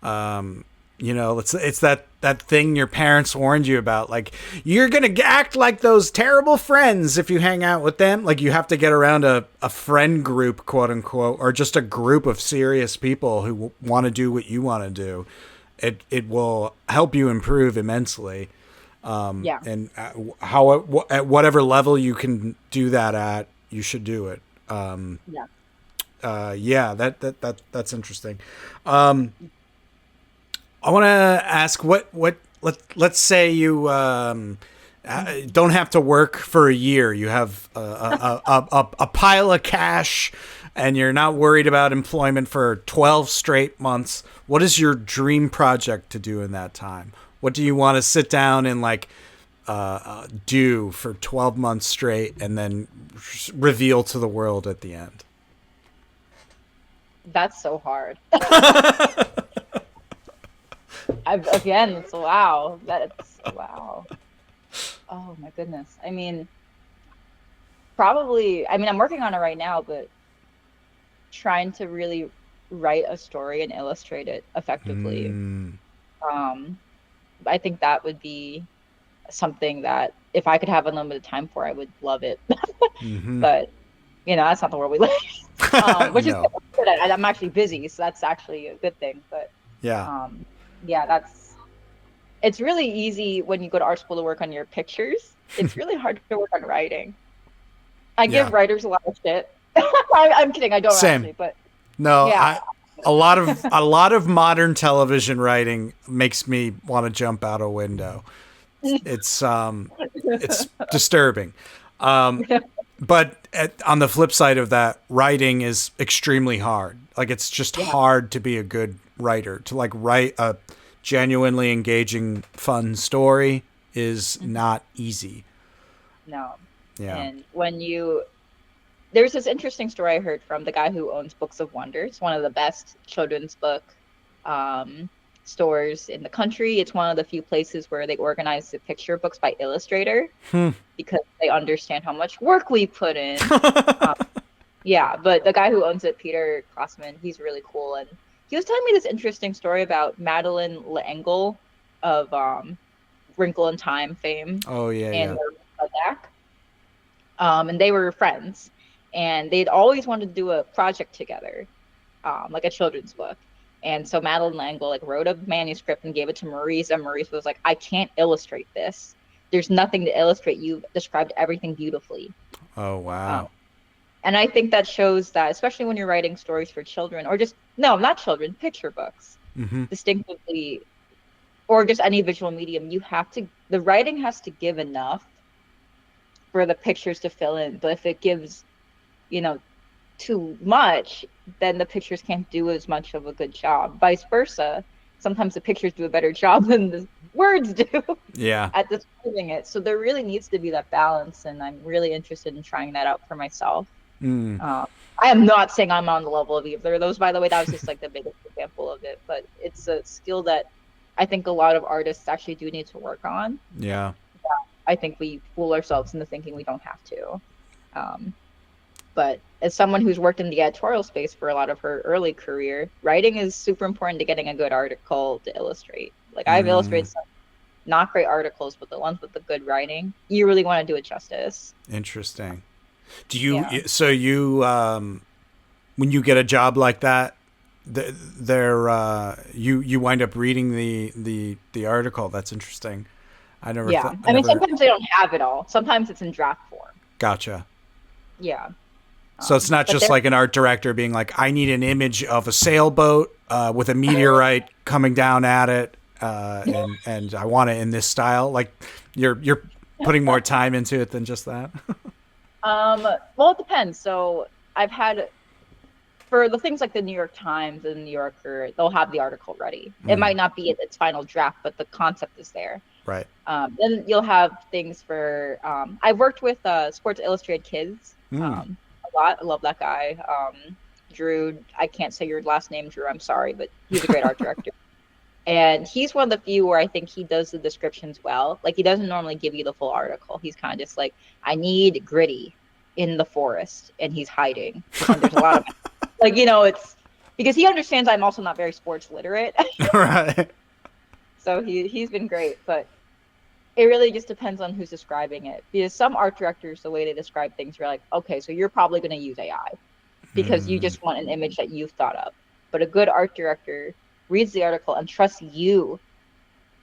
S1: you know, it's that thing your parents warned you about. Like, you're going to act like those terrible friends if you hang out with them. Like, you have to get around a friend group, quote unquote, or just a group of serious people who want to do what you want to do. It will help you improve immensely. And at whatever level you can do that at, you should do it. That's interesting. I want to ask let's say you don't have to work for a year. You have a pile of cash and you're not worried about employment for 12 straight months. What is your dream project to do in that time? What do you want to sit down and like do for 12 months straight and then reveal to the world at the end?
S2: That's so hard. It's wow. Wow. Oh my goodness. I mean, I'm working on it right now, but trying to really write a story and illustrate it effectively. I think that would be something that if I could have unlimited time for, I would love it. But you know, that's not the world we live in. Which is good. I'm actually busy, so that's actually a good thing. But it's really easy when you go to art school to work on your pictures. It's really hard to work on writing. I give writers a lot of shit. I'm kidding. I don't actually, but
S1: no, a lot of modern television writing makes me want to jump out a window. It's disturbing. But on the flip side of that, writing is extremely hard. Like, it's just hard to be a good writer. To like write a genuinely engaging, fun story is not easy.
S2: No.
S1: Yeah.
S2: And there's this interesting story I heard from the guy who owns Books of Wonders, one of the best children's book stores in the country. It's one of the few places where they organize the picture books by Illustrator because they understand how much work we put in. Yeah, but the guy who owns it, Peter Klossman, he's really cool. And he was telling me this interesting story about Madeleine L'Engle of Wrinkle in Time fame.
S1: Oh, yeah,
S2: and Back. And they were friends. And they'd always wanted to do a project together, like a children's book. And so Madeleine L'Engle like wrote a manuscript and gave it to Maurice, and Maurice was like, I can't illustrate this. There's nothing to illustrate. You've described everything beautifully.
S1: Oh, wow.
S2: And I think that shows that, especially when you're writing stories for children, or just, no, not children, picture books, distinctively, or just any visual medium, the writing has to give enough for the pictures to fill in. But if it gives, too much, then the pictures can't do as much of a good job. Vice versa, sometimes the pictures do a better job than the words do at describing it. So there really needs to be that balance, and I'm really interested in trying that out for myself. I am not saying I'm on the level of either of those, by the way. That was just like the biggest example of it, but it's a skill that I think a lot of artists actually do need to work on.
S1: Yeah.
S2: I think we fool ourselves into thinking we don't have to. But as someone who's worked in the editorial space for a lot of her early career, writing is super important to getting a good article to illustrate. Like, I've illustrated some not great articles, but the ones with the good writing, you really want to do it justice.
S1: Interesting. Do you, so you, when you get a job like that, you wind up reading the article. That's interesting. I never.
S2: I mean, sometimes they don't have it all. Sometimes it's in draft form.
S1: Gotcha.
S2: Yeah.
S1: So it's not just like an art director being like, I need an image of a sailboat with a meteorite coming down at it, and I want it in this style. Like, you're putting more time into it than just that.
S2: Well, it depends. So I've had, for the things like the New York Times and the New Yorker, they'll have the article ready. It might not be its final draft, but the concept is there.
S1: Right.
S2: Then you'll have things for, I've worked with Sports Illustrated Kids a lot. I love that guy. Drew, I can't say your last name, Drew, I'm sorry, but he's a great art director. And he's one of the few where I think he does the descriptions well. Like, he doesn't normally give you the full article. He's kind of just like, I need Gritty in the forest, and he's hiding. And there's a lot of, like, it's because he understands I'm also not very sports literate.
S1: Right.
S2: So he's been great, but it really just depends on who's describing it. Because some art directors, the way they describe things, you're like, okay, so you're probably going to use AI because you just want an image that you've thought of. But a good art director reads the article and trusts you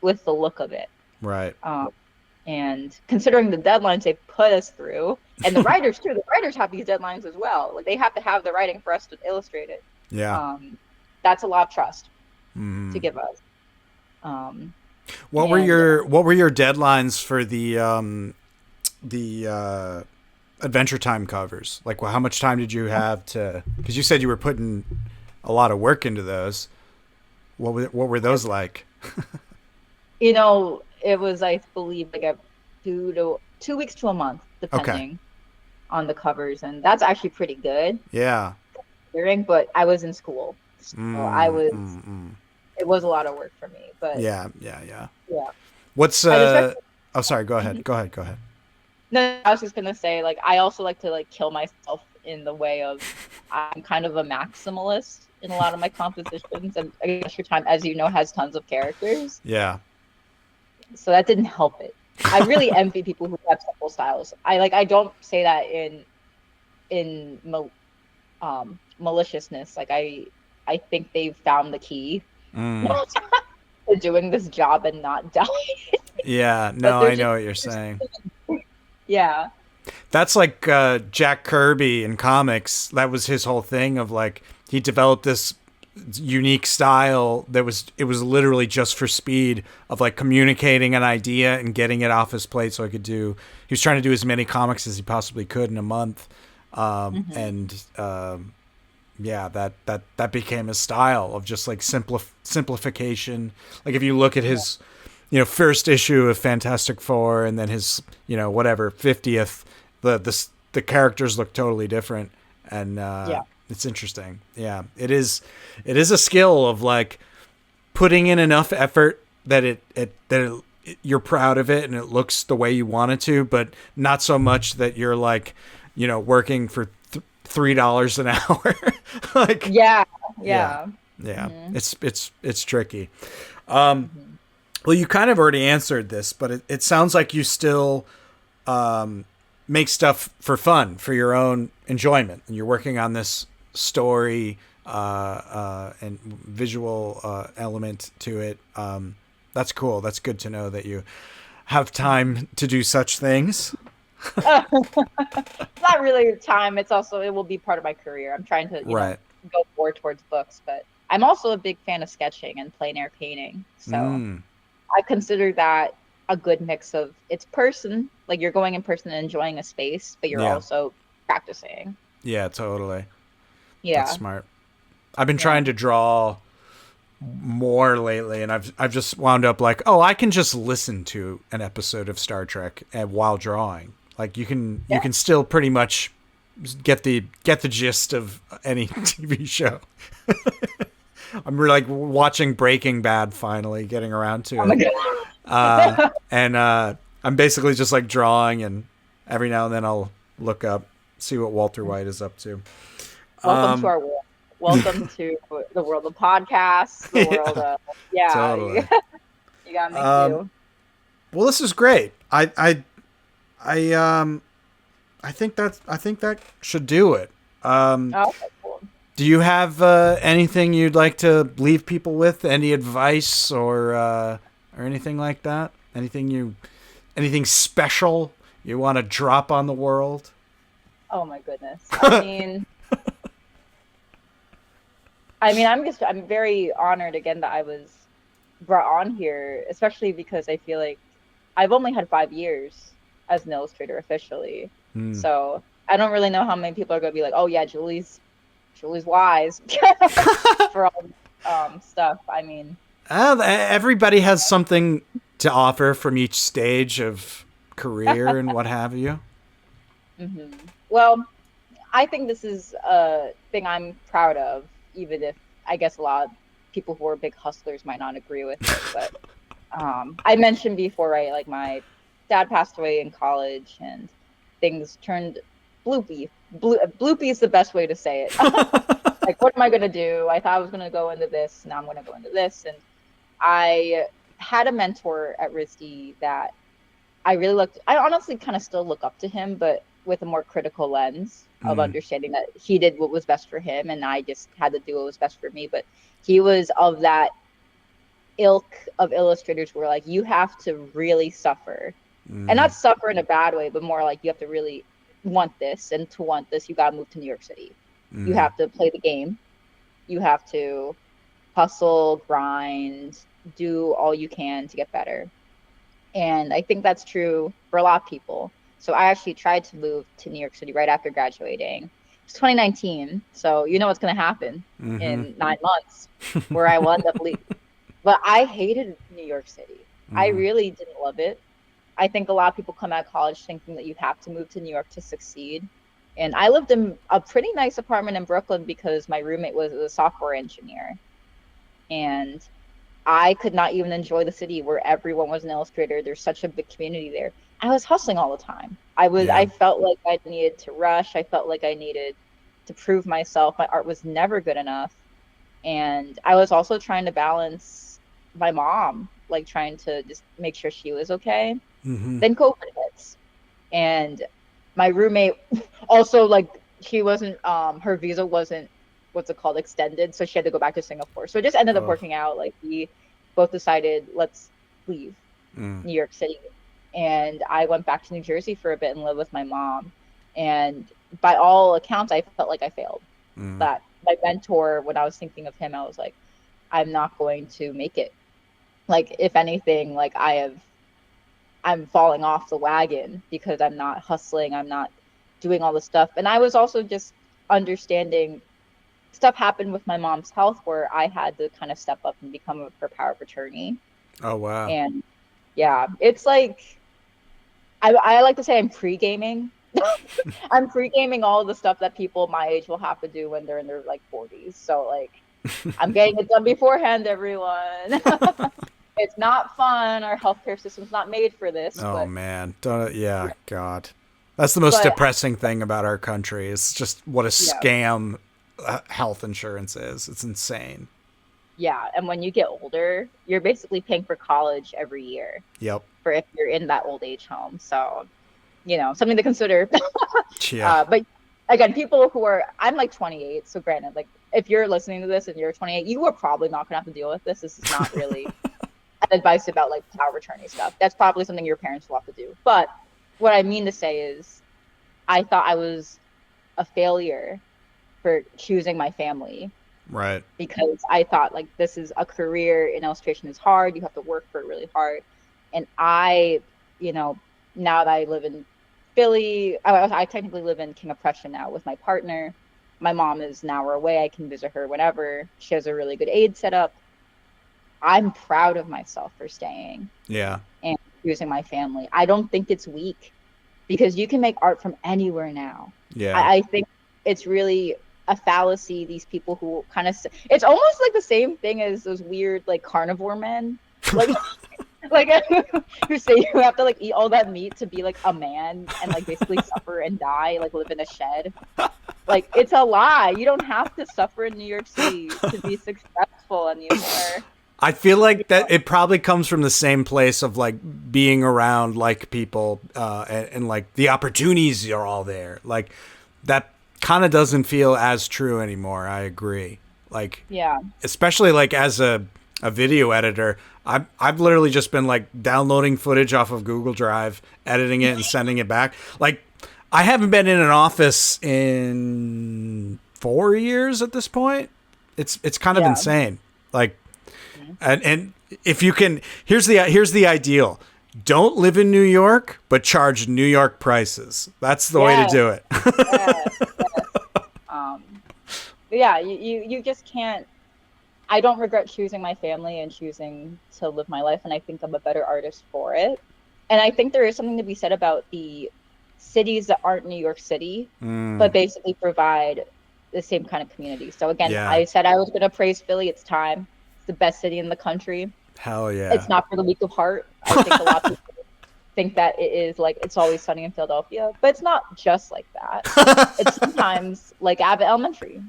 S2: with the look of it.
S1: Right.
S2: And considering the deadlines they put us through, and the writers too, the writers have these deadlines as well. Like, they have to have the writing for us to illustrate it.
S1: Yeah.
S2: That's a lot of trust to give us.
S1: What were your deadlines for the Adventure Time covers? Like, how much time did you have to? Because you said you were putting a lot of work into those. What were those like?
S2: It was, I believe, like a 2 weeks to a month, depending on the covers, and that's actually pretty good.
S1: Yeah.
S2: But I was in school, so it was a lot of work for me. But
S1: yeah. What's sorry. Go ahead.
S2: No, I was just gonna say, like, I also like to kill myself in the way of, I'm kind of a maximalist in a lot of my compositions, and Adventure Time, as you know, has tons of characters.
S1: Yeah.
S2: So that didn't help it. I really envy people who have simple styles. I don't say that in maliciousness. Like, I think they've found the key to doing this job and not dying.
S1: Yeah, no, I know what you're saying.
S2: Yeah.
S1: That's like Jack Kirby in comics. That was his whole thing of, like, he developed this unique style that it was literally just for speed of like communicating an idea and getting it off his plate so he was trying to do as many comics as he possibly could in a month. And yeah, that became his style of just like simplification. Like if you look at his, first issue of Fantastic Four and then his, whatever 50th, the characters look totally different. And it's interesting. Yeah, it is a skill of like putting in enough effort that you're proud of it and it looks the way you want it to, but not so much that you're like, working for $3 an hour. Like
S2: yeah.
S1: Mm-hmm. It's tricky. Well, you kind of already answered this, but it sounds like you still make stuff for fun, for your own enjoyment, and you're working on this story and visual element to it. That's cool. That's good to know that you have time to do such things.
S2: It's not really time. It will be part of my career. I'm trying to go more towards books, but I'm also a big fan of sketching and plein air painting. So I consider that a good mix of like you're going in person and enjoying a space, but you're also practicing.
S1: Yeah, totally.
S2: Yeah.
S1: That's smart. I've been trying to draw more lately, and I've just wound up like, I can just listen to an episode of Star Trek while drawing. Like you can still pretty much get the gist of any TV show. I'm like watching Breaking Bad finally, getting around to it. And I'm basically just like drawing, and every now and then I'll look up, see what Walter White is up to.
S2: Welcome to our world. Welcome to the world of podcasts, the world of
S1: totally.
S2: You got me too.
S1: Well, this is great. I think that should do it.
S2: Okay, cool.
S1: Do you have anything you'd like to leave people with? Any advice or anything like that? Anything special you want to drop on the world?
S2: Oh my goodness. I'm very honored again that I was brought on here, especially because I feel like I've only had 5 years as an illustrator officially. So I don't really know how many people are going to be like, oh yeah, Julie's wise for all stuff. I mean,
S1: everybody has something to offer from each stage of career and what have you.
S2: Mm-hmm. Well, I think this is a thing I'm proud of, even if I guess a lot of people who are big hustlers might not agree with it. But I mentioned before, right? Like my dad passed away in college and things turned bloopy. Bloopy is the best way to say it. Like, what am I going to do? I thought I was going to go into this. Now I'm going to go into this. And I had a mentor at RISD that I honestly kind of still look up to him, but with a more critical lens of understanding that he did what was best for him and I just had to do what was best for me. But he was of that ilk of illustrators who were like, you have to really suffer. And not suffer in a bad way, but more like you have to really want this, and to want this you got to move to New York City. You have to play the game, you have to hustle, grind, do all you can to get better. And I think that's true for a lot of people. So I actually tried to move to New York City right after graduating. It's 2019, so you know what's going to happen in 9 months where I will end up leaving. But I hated New York City. I really didn't love it. I think a lot of people come out of college thinking that you have to move to New York to succeed. And I lived in a pretty nice apartment in Brooklyn because my roommate was a software engineer. And I could not even enjoy the city where everyone was an illustrator. There's such a big community there. I was hustling all the time. I felt like I needed to rush. I felt like I needed to prove myself. My art was never good enough. And I was also trying to balance my mom, like trying to just make sure she was okay. Then COVID hits, and my roommate also, like, she wasn't her visa wasn't extended, so she had to go back to Singapore. So it just ended up working out. Like, we both decided, let's leave New York City, and I went back to New Jersey for a bit and lived with my mom. And by all accounts, I felt like I failed. That my mentor, when I was thinking of him, I was like, I'm not going to make it. Like, if anything, like I'm falling off the wagon because I'm not hustling, I'm not doing all the stuff. And I was also just understanding stuff happened with my mom's health where I had to kind of step up and become her power of attorney.
S1: Oh, wow.
S2: And yeah, it's like I like to say I'm pre-gaming. I'm pre-gaming all the stuff that people my age will have to do when they're in their like 40s. So like I'm getting it done beforehand, everyone. It's not fun. Our healthcare system's not made for this.
S1: Oh,
S2: but,
S1: man. Yeah, God. That's the most
S2: but
S1: depressing thing about our country. It's just what a
S2: yeah.
S1: scam health insurance is. It's insane.
S2: Yeah, and when you get older, you're basically paying for college every year.
S1: Yep.
S2: For if you're in that old age home. So, you know, something to consider.
S1: Yeah.
S2: But again, people who are, I'm like 28, so granted, like if you're listening to this and you're 28, you are probably not gonna have to deal with this. This is not really advice about like power of attorney stuff. That's probably something your parents will have to do. But what I mean to say is, I thought I was a failure for choosing my family.
S1: Right.
S2: Because I thought like this is a career in illustration is hard. You have to work for it really hard. And I, you know, now that I live in Philly, I technically live in King of Prussia now with my partner. My mom is an hour away. I can visit her whenever. She has a really good aid set up. I'm proud of myself for staying.
S1: Yeah.
S2: And choosing my family. I don't think it's weak because you can make art from anywhere now.
S1: Yeah.
S2: I think it's really a fallacy. These people who kind of, it's almost like the same thing as those weird like carnivore men, like like who say you have to like eat all that meat to be like a man and like basically suffer and die, like live in a shed. Like it's a lie. You don't have to suffer in New York City to be successful anymore.
S1: I feel like that it probably comes from the same place of like being around like people and like the opportunities are all there. Like that kind of doesn't feel as true anymore. I agree. Like,
S2: yeah,
S1: especially like as a video editor, I've literally just been like downloading footage off of Google Drive, editing it and sending it back. Like I haven't been in an office in 4 years at this point. It's kind of insane. Like, and if you can, here's the ideal. Don't live in New York, but charge New York prices. That's the way to do it.
S2: Yeah, you just can't. I don't regret choosing my family and choosing to live my life, and I think I'm a better artist for it. And I think there is something to be said about the cities that aren't New York City, but basically provide the same kind of community. So again, I said I was going to praise Philly. It's time. It's the best city in the country.
S1: Hell yeah.
S2: It's not for the weak of heart. I think a lot of people think that it is like It's Always Sunny in Philadelphia, but it's not just like that. It's sometimes like Abbott Elementary.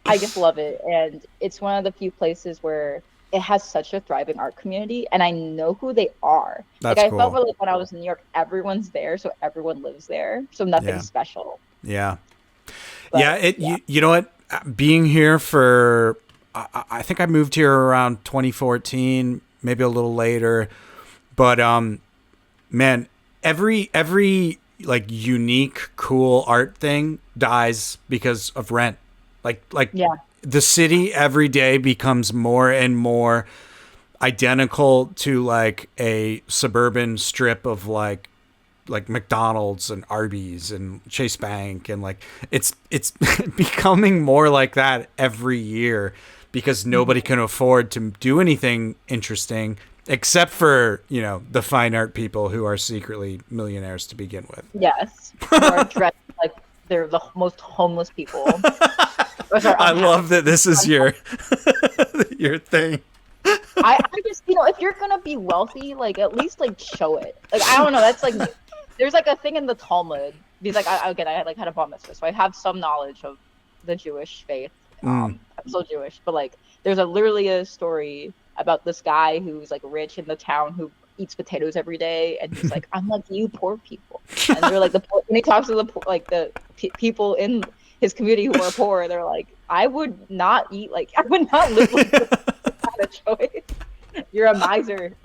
S2: I just love it, and it's one of the few places where it has such a thriving art community, and I know who they are.
S1: That's
S2: like I
S1: cool.
S2: felt like when I was in New York, everyone's there, so everyone lives there, so nothing's special.
S1: Yeah.
S2: But,
S1: You know what? Being here for, I think I moved here around 2014, maybe a little later, but man, every like unique, cool art thing dies because of rent. Like the city every day becomes more and more identical to like a suburban strip of like McDonald's and Arby's and Chase Bank, and like it's becoming more like that every year because nobody can afford to do anything interesting except for, you know, the fine art people who are secretly millionaires to begin with.
S2: Yes. Or dressed like they're the most homeless people.
S1: I love that this is your thing.
S2: I just, you know, if you're gonna be wealthy, like at least like show it. Like I don't know, that's like there's like a thing in the Talmud because like I had a bar mitzvah, so I have some knowledge of the Jewish faith. I'm still Jewish, but like there's literally a story about this guy who's like rich in the town who eats potatoes every day, and he's like, I'm like you poor people, and they're like the poor, and he talks to the like the people in his community who are poor. They're like, I would not eat like I would not live like this kind of choice. You're a miser.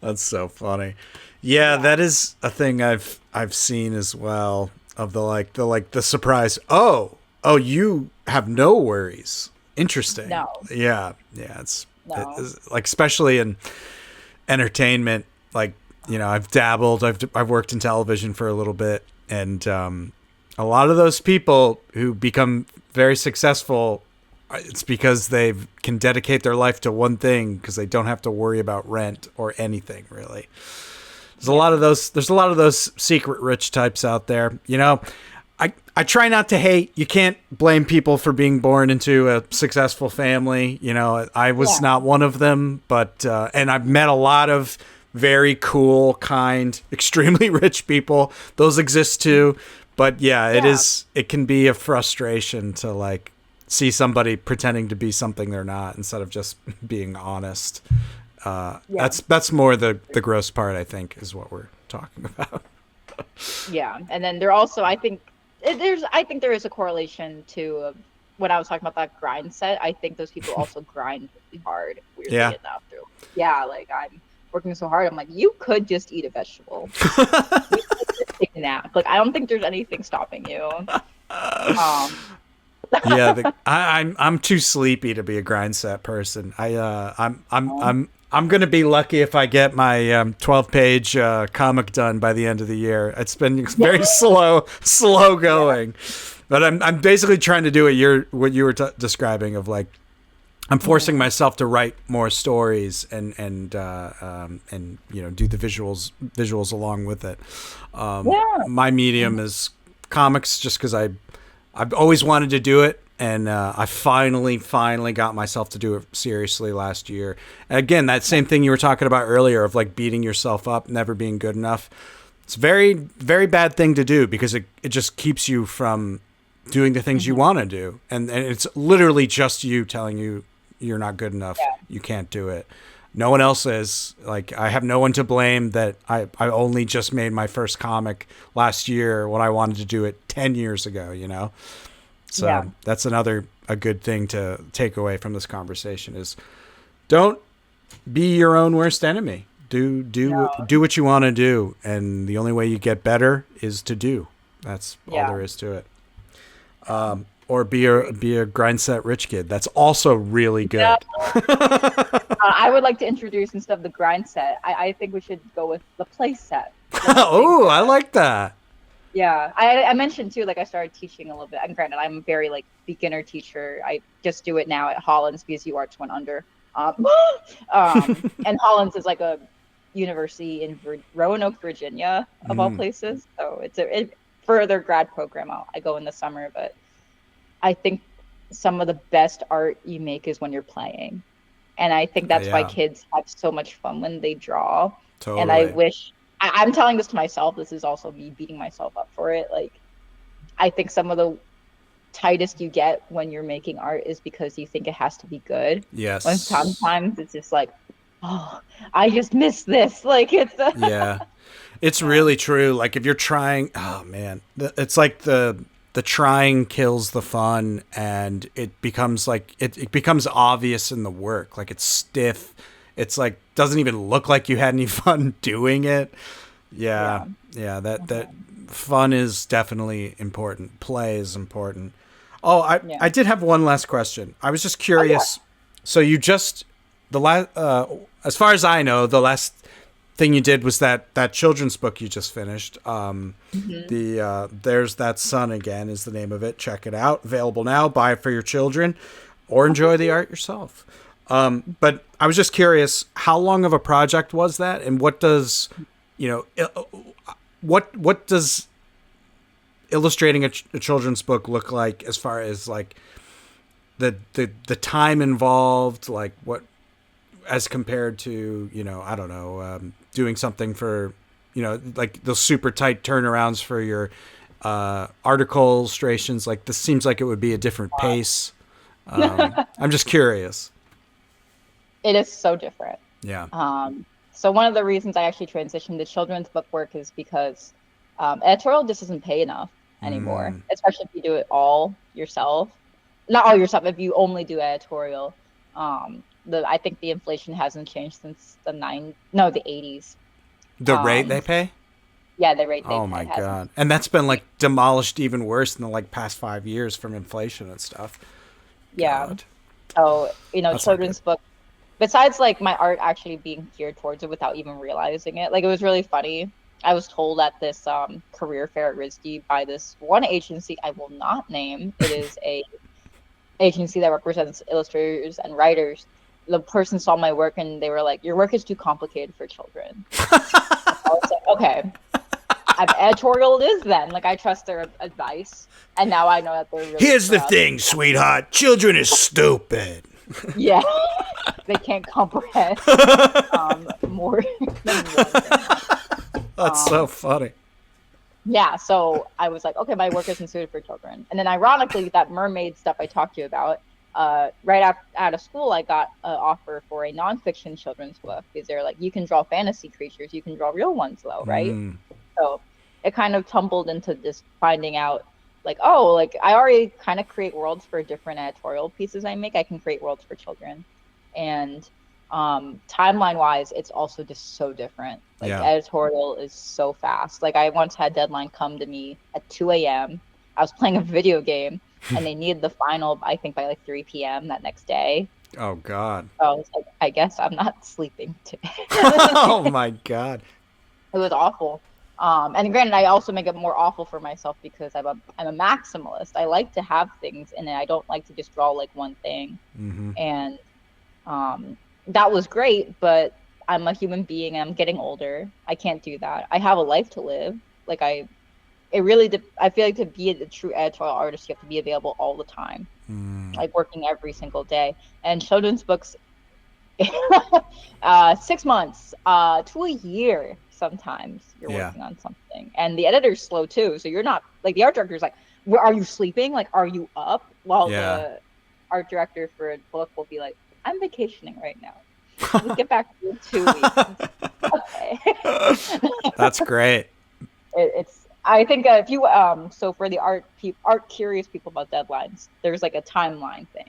S1: That's so funny. Yeah, that is a thing I've seen as well. of the surprise. Oh, you have no worries. Interesting.
S2: No,
S1: Yeah.
S2: no.
S1: It's like, especially in entertainment, like, I've dabbled, I've worked in television for a little bit, and a lot of those people who become very successful, it's because they can dedicate their life to one thing, because they don't have to worry about rent or anything, really. There's a lot of those secret rich types out there. I try not to hate. You can't blame people for being born into a successful family. I was not one of them, but and I've met a lot of very cool, kind, extremely rich people. Those exist too. But it can be a frustration to like see somebody pretending to be something they're not, instead of just being honest. That's more the gross part, I think, is what we're talking about.
S2: Yeah, and then there also, I think there is a correlation to when I was talking about that grind set. I think those people also grind really hard. Weirdly enough, like, I'm working so hard. I'm like, you could just eat a vegetable. You could just take a nap. Like, I don't think there's anything stopping you.
S1: I'm too sleepy to be a grind set person. I'm gonna be lucky if I get my 12-page comic done by the end of the year. It's been very slow going, but I'm basically trying to do what you were describing, of like, I'm forcing myself to write more stories and do the visuals along with it. My medium is comics, just because I've always wanted to do it. And I finally got myself to do it seriously last year. And again, that same thing you were talking about earlier, of like beating yourself up, never being good enough. It's a very, very bad thing to do, because it just keeps you from doing the things you want to do. And it's literally just you telling you you're not good enough. You can't do it. No one else is. Like, I have no one to blame that I only just made my first comic last year when I wanted to do it 10 years ago, So that's a good thing to take away from this conversation, is don't be your own worst enemy. Do what you want to do, and the only way you get better is to do. That's all there is to it. Or be a grind set rich kid. That's also really good.
S2: I would like to introduce, instead of the grind set, I think we should go with the play set.
S1: Oh, I like that.
S2: Yeah, I mentioned too, like, I started teaching a little bit. And granted, I'm a very like beginner teacher. I just do it now at Hollins, because UArts went under. And Hollins is like a university in Roanoke, Virginia, of all places. So it's for their grad program. I go in the summer, but I think some of the best art you make is when you're playing, and I think that's why kids have so much fun when they draw. Totally. And I wish. I'm telling this to myself. This is also me beating myself up for it. Like, I think some of the tightest you get when you're making art is because you think it has to be good.
S1: Yes.
S2: When sometimes it's just like, oh, I just missed this. Like, it's
S1: it's really true. Like, if you're trying, oh man, it's like the trying kills the fun, and it becomes like it becomes obvious in the work. Like, it's stiff. It's like, doesn't even look like you had any fun doing it. That fun is definitely important. Play is important. Oh, I did have one last question. I was just curious. So you just, as far as I know, the last thing you did was that children's book you just finished. There's That Sun Again is the name of it. Check it out. Available now. Buy it for your children, or enjoy the art yourself. But I was just curious, how long of a project was that, and what does, what does illustrating a children's book look like, as far as like the time involved, like what, as compared to, I don't know, doing something for, like those super tight turnarounds for your article illustrations. Like, this seems like it would be a different pace. I'm just curious.
S2: It is so different.
S1: Yeah.
S2: So one of the reasons I actually transitioned to children's book work is because editorial just doesn't pay enough anymore, especially if you do it all yourself. Not all yourself, if you only do editorial. I think the inflation hasn't changed since the 80s.
S1: The rate they pay?
S2: Yeah, the rate they
S1: Oh
S2: pay
S1: my
S2: has.
S1: God. And that's been like demolished even worse in the like past 5 years from inflation and stuff.
S2: Yeah.
S1: God.
S2: So,
S1: That's not good.
S2: children's books, besides like my art actually being geared towards it without even realizing it, like it was really funny. I was told at this career fair at RISD by this one agency I will not name. It is a agency that represents illustrators and writers. The person saw my work and they were like, "Your work is too complicated for children." I was like, "Okay, I've editorial it is then." Like I trust their advice, and now I know that they're really
S1: Here's the
S2: proud.
S1: thing, sweetheart. Children is stupid.
S2: Yeah, they can't comprehend more than one thing.
S1: That's so funny.
S2: Yeah, so I was like, okay, my work isn't suited for children. And then ironically, that mermaid stuff I talked to you about, right after out of school, I got an offer for a nonfiction children's book because they're like, you can draw fantasy creatures, you can draw real ones though, right? So it kind of tumbled into just finding out like, oh, like I already kind of create worlds for different editorial pieces I make. I can create worlds for children. And timeline wise, it's also just so different. Like
S1: Yeah.
S2: editorial is so fast. Like I once had deadline come to me at 2 a.m. I was playing a video game and they needed the final, I think by like 3 p.m. that next day.
S1: Oh God.
S2: So I was like, I guess I'm not sleeping today.
S1: Oh my God.
S2: It was awful. And granted, I also make it more awful for myself because I'm a maximalist. I like to have things in it. I don't like to just draw like one thing. And that was great, but I'm a human being. I'm getting older. I can't do that. I have a life to live. Like I feel like to be a true editorial artist, you have to be available all the time, like working every single day. And children's books, 6 months to a year. Sometimes you're working on something, and the editor's slow too. So you're not like the art director's like, are you sleeping? Like, are you up? While the art director for a book will be like, I'm vacationing right now. We'll get back to you in 2 weeks. Okay.
S1: That's great.
S2: It's I think if you so for the art curious people about deadlines, there's like a timeline thing.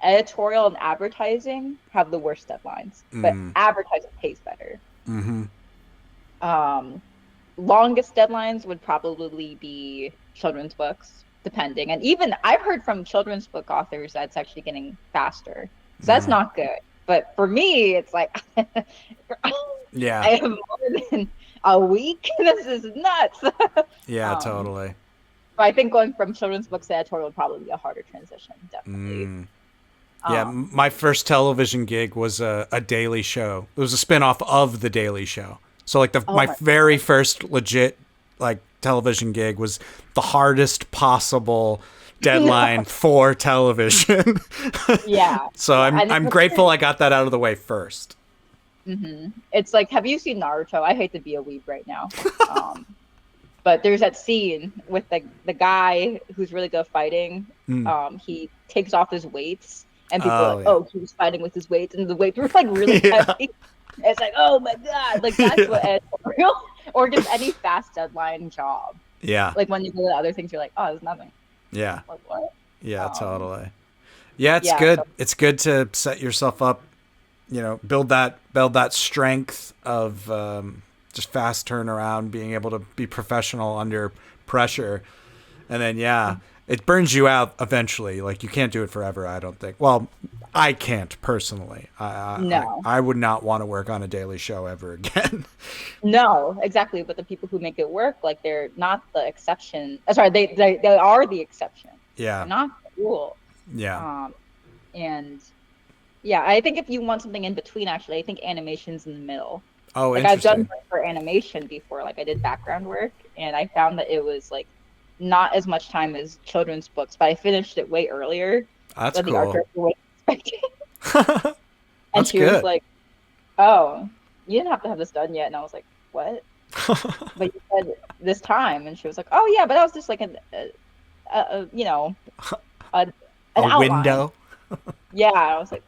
S2: Editorial and advertising have the worst deadlines, but advertising pays better. Longest deadlines would probably be children's books, depending. And even I've heard from children's book authors that's actually getting faster. So that's not good. But for me, it's like,
S1: yeah,
S2: I have more than a week. This is nuts.
S1: Yeah, totally.
S2: But I think going from children's books to editorial would probably be a harder transition, definitely.
S1: Yeah, my first television gig was a Daily Show. It was a spinoff of The Daily Show. So like my very first legit like television gig was the hardest possible deadline for television.
S2: Yeah.
S1: So I'm grateful I got that out of the way first.
S2: It's like, have you seen Naruto? I hate to be a weeb right now. But there's that scene with the guy who's really good at fighting. He takes off his weights and people are like, oh, he was fighting with his weights and the weights were like really heavy. It's like, oh my God, like that's what editorial or just any fast deadline job.
S1: Yeah.
S2: Like when you go to other things, you're like, oh, there's nothing.
S1: Yeah.
S2: Like what?
S1: Yeah, totally. Yeah, it's good. So, it's good to set yourself up, build that strength of just fast turnaround, being able to be professional under pressure. And then, it burns you out eventually. Like you can't do it forever, I don't think. Well, I can't personally.
S2: No.
S1: I would not want to work on a Daily Show ever again.
S2: No, exactly. But the people who make it work, like they're not the exception. Sorry, they are the exception.
S1: Yeah.
S2: They're not the rule.
S1: Yeah.
S2: And I think if you want something in between, actually, I think animation's in the middle.
S1: Oh,
S2: like
S1: interesting.
S2: I've done work for animation before. Like I did background work, and I found that it was like not as much time as children's books, but I finished it way earlier.
S1: That's
S2: than
S1: cool.
S2: The art director was expecting. And she
S1: good.
S2: was like, "Oh, you didn't have to have this done yet." And I was like, "What?" But you said this time, and she was like, "Oh yeah, but that was just like an outline.
S1: Window."
S2: Yeah, I was like,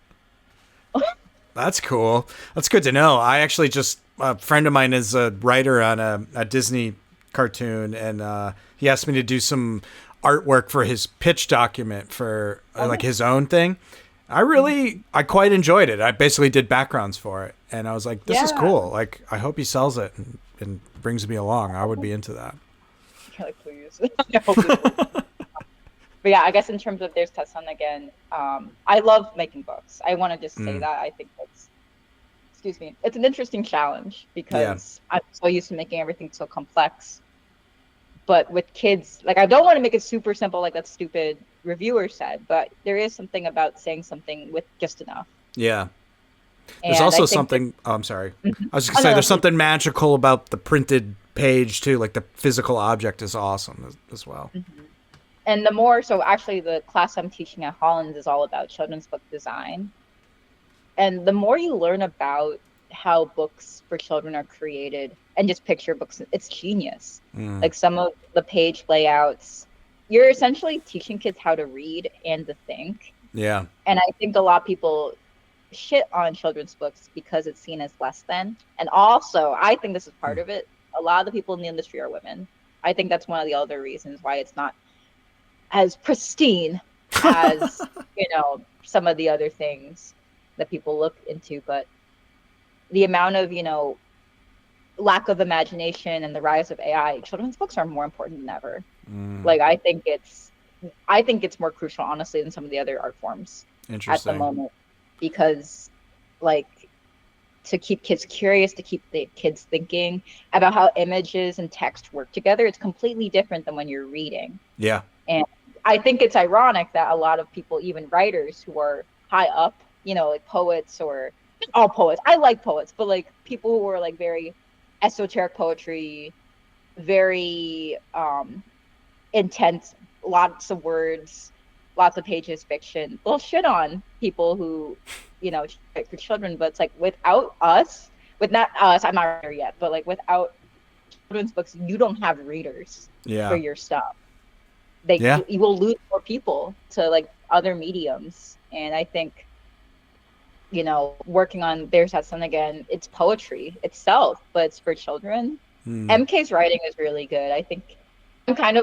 S1: That's cool. That's good to know. I actually a friend of mine is a writer on a Disney cartoon, and he asked me to do some artwork for his pitch document for like his own thing. I quite enjoyed it. I basically did backgrounds for it, and I was like, this is cool. Like, I hope he sells it and and brings me along, I would be into that.
S2: You're like, please. I hope this works. But yeah, I guess in terms of There's Tesson again, I love making books. I want to just say that. I think it's, excuse me, it's an interesting challenge because I'm so used to making everything so complex. But with kids, like, I don't want to make it super simple like that stupid reviewer said, but there is something about saying something with just enough.
S1: Yeah. There's
S2: And
S1: also
S2: I think
S1: something, I'm sorry. I was going to say, there's something magical about the printed page too. Like the physical object is awesome as well.
S2: And the more, so actually the class I'm teaching at Holland is all about children's book design. And the more you learn about how books for children are created and just picture books, it's genius. Like some of the page layouts, you're essentially teaching kids how to read and to think.
S1: Yeah.
S2: And I think a lot of people shit on children's books because it's seen as less than. And also, I think this is part of it. A lot of the people in the industry are women. I think that's one of the other reasons why it's not as pristine as, some of the other things that people look into. But the amount of, lack of imagination and the rise of AI, children's books are more important than ever. Like, I think it's more crucial, honestly, than some of the other art forms at the moment, because, like, to keep kids curious, to keep the kids thinking about how images and text work together, it's completely different than when you're reading.
S1: Yeah.
S2: And I think it's ironic that a lot of people, even writers who are high up, like poets, or all poets, I like poets, but like people who are like very esoteric poetry, very intense, lots of words, lots of pages, fiction, they'll shit on people who, write for children. But it's like, without us, not us, I'm not there yet, but like without children's books, you don't have readers for your stuff. You will lose more people to like other mediums. And I think, working on There's That Sun again, it's poetry itself, but it's for children. MK's writing is really good. I think I'm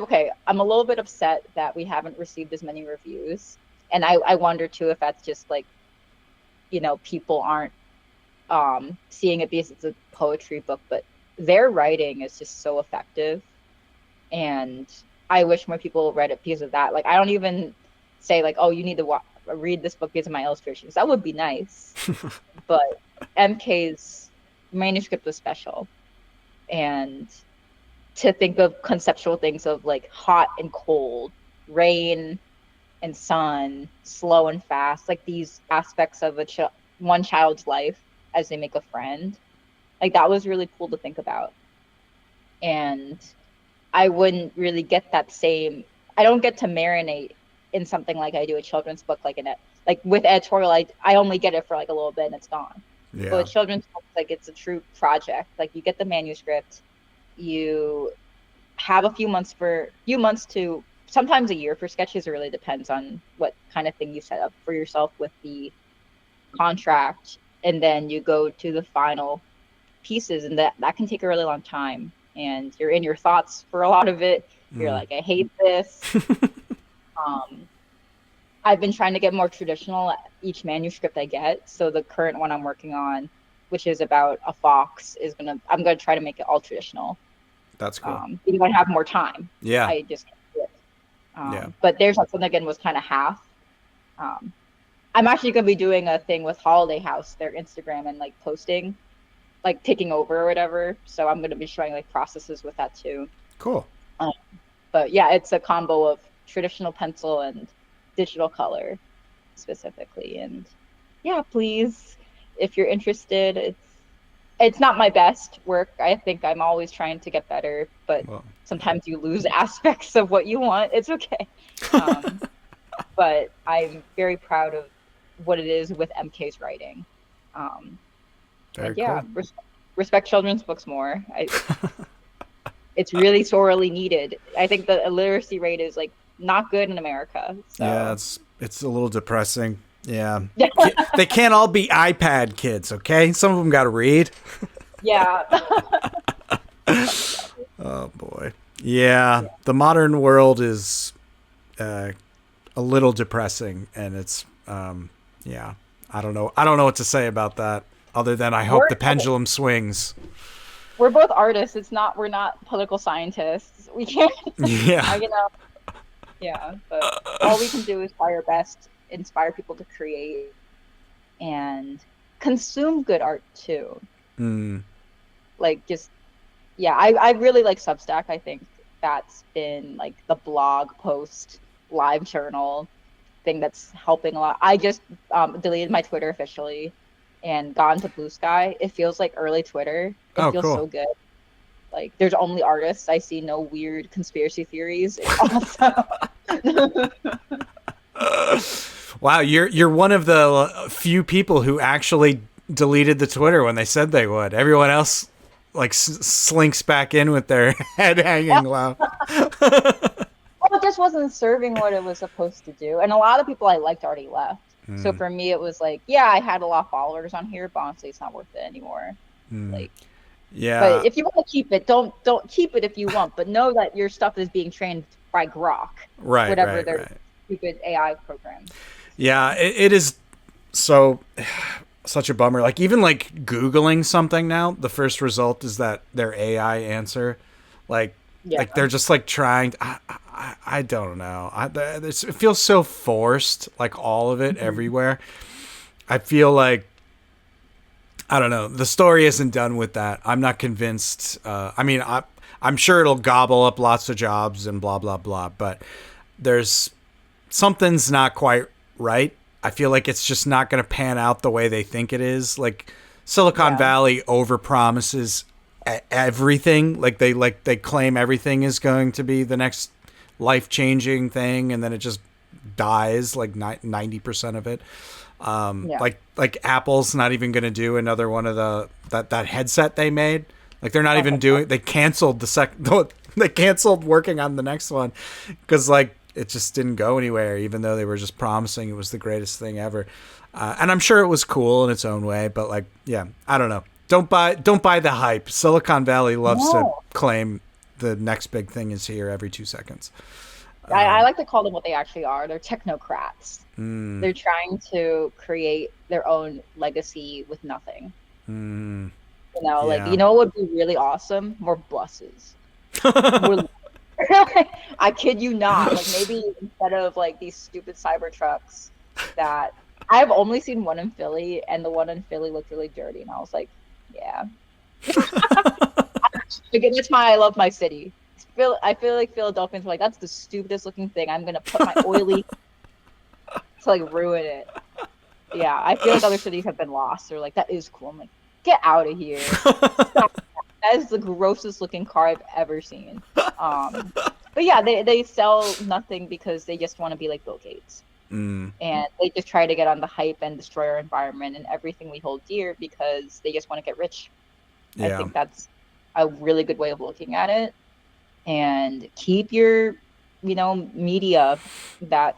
S2: a little bit upset that we haven't received as many reviews. And I wonder too if that's just like, people aren't seeing it because it's a poetry book, but their writing is just so effective. And I wish more people read it because of that. Like, I don't even say like, oh, you need to read this book because of my illustrations. That would be nice. But MK's manuscript was special. And to think of conceptual things of like hot and cold, rain and sun, slow and fast, like these aspects of one child's life as they make a friend, like that was really cool to think about. And I wouldn't really get that same, I don't get to marinate in something like I do a children's book, like with editorial, I only get it for like a little bit and it's gone.
S1: Yeah.
S2: But children's book, like, it's a true project. Like, you get the manuscript, you have a few months to sometimes a year for sketches. It really depends on what kind of thing you set up for yourself with the contract, and then you go to the final pieces, and that can take a really long time, and you're in your thoughts for a lot of it. You're like, I hate this. I've been trying to get more traditional at each manuscript I get. So the current one I'm working on, which is about a fox, I'm gonna try to make it all traditional.
S1: That's cool.
S2: Even though I have more time.
S1: Yeah.
S2: I just can't do it. But There's That Sun again was kind of half. I'm actually gonna be doing a thing with Holiday House, their Instagram, and like posting, like taking over or whatever. So I'm gonna be showing like processes with that too.
S1: Cool.
S2: But yeah, it's a combo of traditional pencil and digital color specifically. And yeah, please, if you're interested, it's not my best work. I think I'm always trying to get better, but sometimes you lose aspects of what you want. It's okay. But I'm very proud of what it is with MK's writing.
S1: Very cool.
S2: Respect children's books more. It's really sorely needed. I think the illiteracy rate is like not good in America. So.
S1: Yeah, it's a little depressing. Yeah. They can't all be iPad kids, okay? Some of them got to read.
S2: Yeah.
S1: Oh boy. Yeah, the modern world is a little depressing, and it's I don't know what to say about that other than I hope the pendulum swings.
S2: we're both artists. We're not political scientists. We can't,
S1: Yeah.
S2: you know, yeah, but all we can do is try our best, inspire people to create and consume good art too.
S1: Mm.
S2: Like just, yeah, I really like Substack. I think that's been like the blog post live journal thing that's helping a lot. I just deleted my Twitter officially and gone to Blue Sky. It feels like early Twitter. It
S1: Oh,
S2: feels
S1: cool.
S2: so good. Like there's only artists. I see no weird conspiracy theories. It's awesome.
S1: Wow, you're one of the few people who actually deleted the Twitter when they said they would. Everyone else like slinks back in with their head hanging low.
S2: Well, it just wasn't serving what it was supposed to do. And a lot of people I liked already left. So
S1: Mm.
S2: for me, it was like, yeah, I had a lot of followers on here, but honestly, it's not worth it anymore.
S1: Mm.
S2: Like,
S1: Yeah.
S2: but if you want to keep it, don't keep it if you want, but know that your stuff is being trained by Grok,
S1: Right,
S2: whatever
S1: right,
S2: their
S1: right.
S2: stupid AI program.
S1: Yeah, it is so such a bummer. Like even like Googling something now, the first result is that their AI answer. Like
S2: Yeah.
S1: like they're just like trying I don't know. It feels so forced, like all of it
S2: Mhm.
S1: everywhere. I feel like I don't know. The story isn't done with that. I'm not convinced. I mean, I'm sure it'll gobble up lots of jobs and blah blah blah. But there's something's not quite right. I feel like it's just not going to pan out the way they think it is. Like Silicon
S2: Yeah.
S1: Valley overpromises everything. Like they claim everything is going to be the next life-changing thing, and then it just dies like 90% of it.
S2: Yeah.
S1: Like Apple's not even going to do another one of that headset they made. Like they're not
S2: Oh
S1: even
S2: my God.
S1: doing. They canceled the second. They canceled working on the next one because like it just didn't go anywhere, even though they were just promising it was the greatest thing ever. And I'm sure it was cool in its own way, but like, yeah, I don't know. Don't buy the hype. Silicon Valley loves to
S2: No.
S1: claim the next big thing is here every 2 seconds.
S2: I like to call them what they actually are. They're technocrats.
S1: Mm,
S2: They're trying to create their own legacy with nothing.
S1: mm,
S2: Like,
S1: yeah.
S2: what would be really awesome? More buses. More, I kid you not. Like, maybe instead of like these stupid cyber trucks that I've only seen one in Philly, and the one in Philly looked really dirty, and I was like, yeah. Again, that's why I love my city. I feel like Philadelphians were like, that's the stupidest looking thing. I'm gonna put my oily to like ruin it. Yeah, I feel like other cities have been lost. They're like, that is cool. I'm like, get out of here. Stop. That is the grossest looking car I've ever seen. But yeah, they sell nothing because they just want to be like Bill Gates.
S1: Mm,
S2: And they just try to get on the hype and destroy our environment and everything we hold dear because they just want to get rich. I
S1: yeah.
S2: think that's a really good way of looking at it. And keep your, media that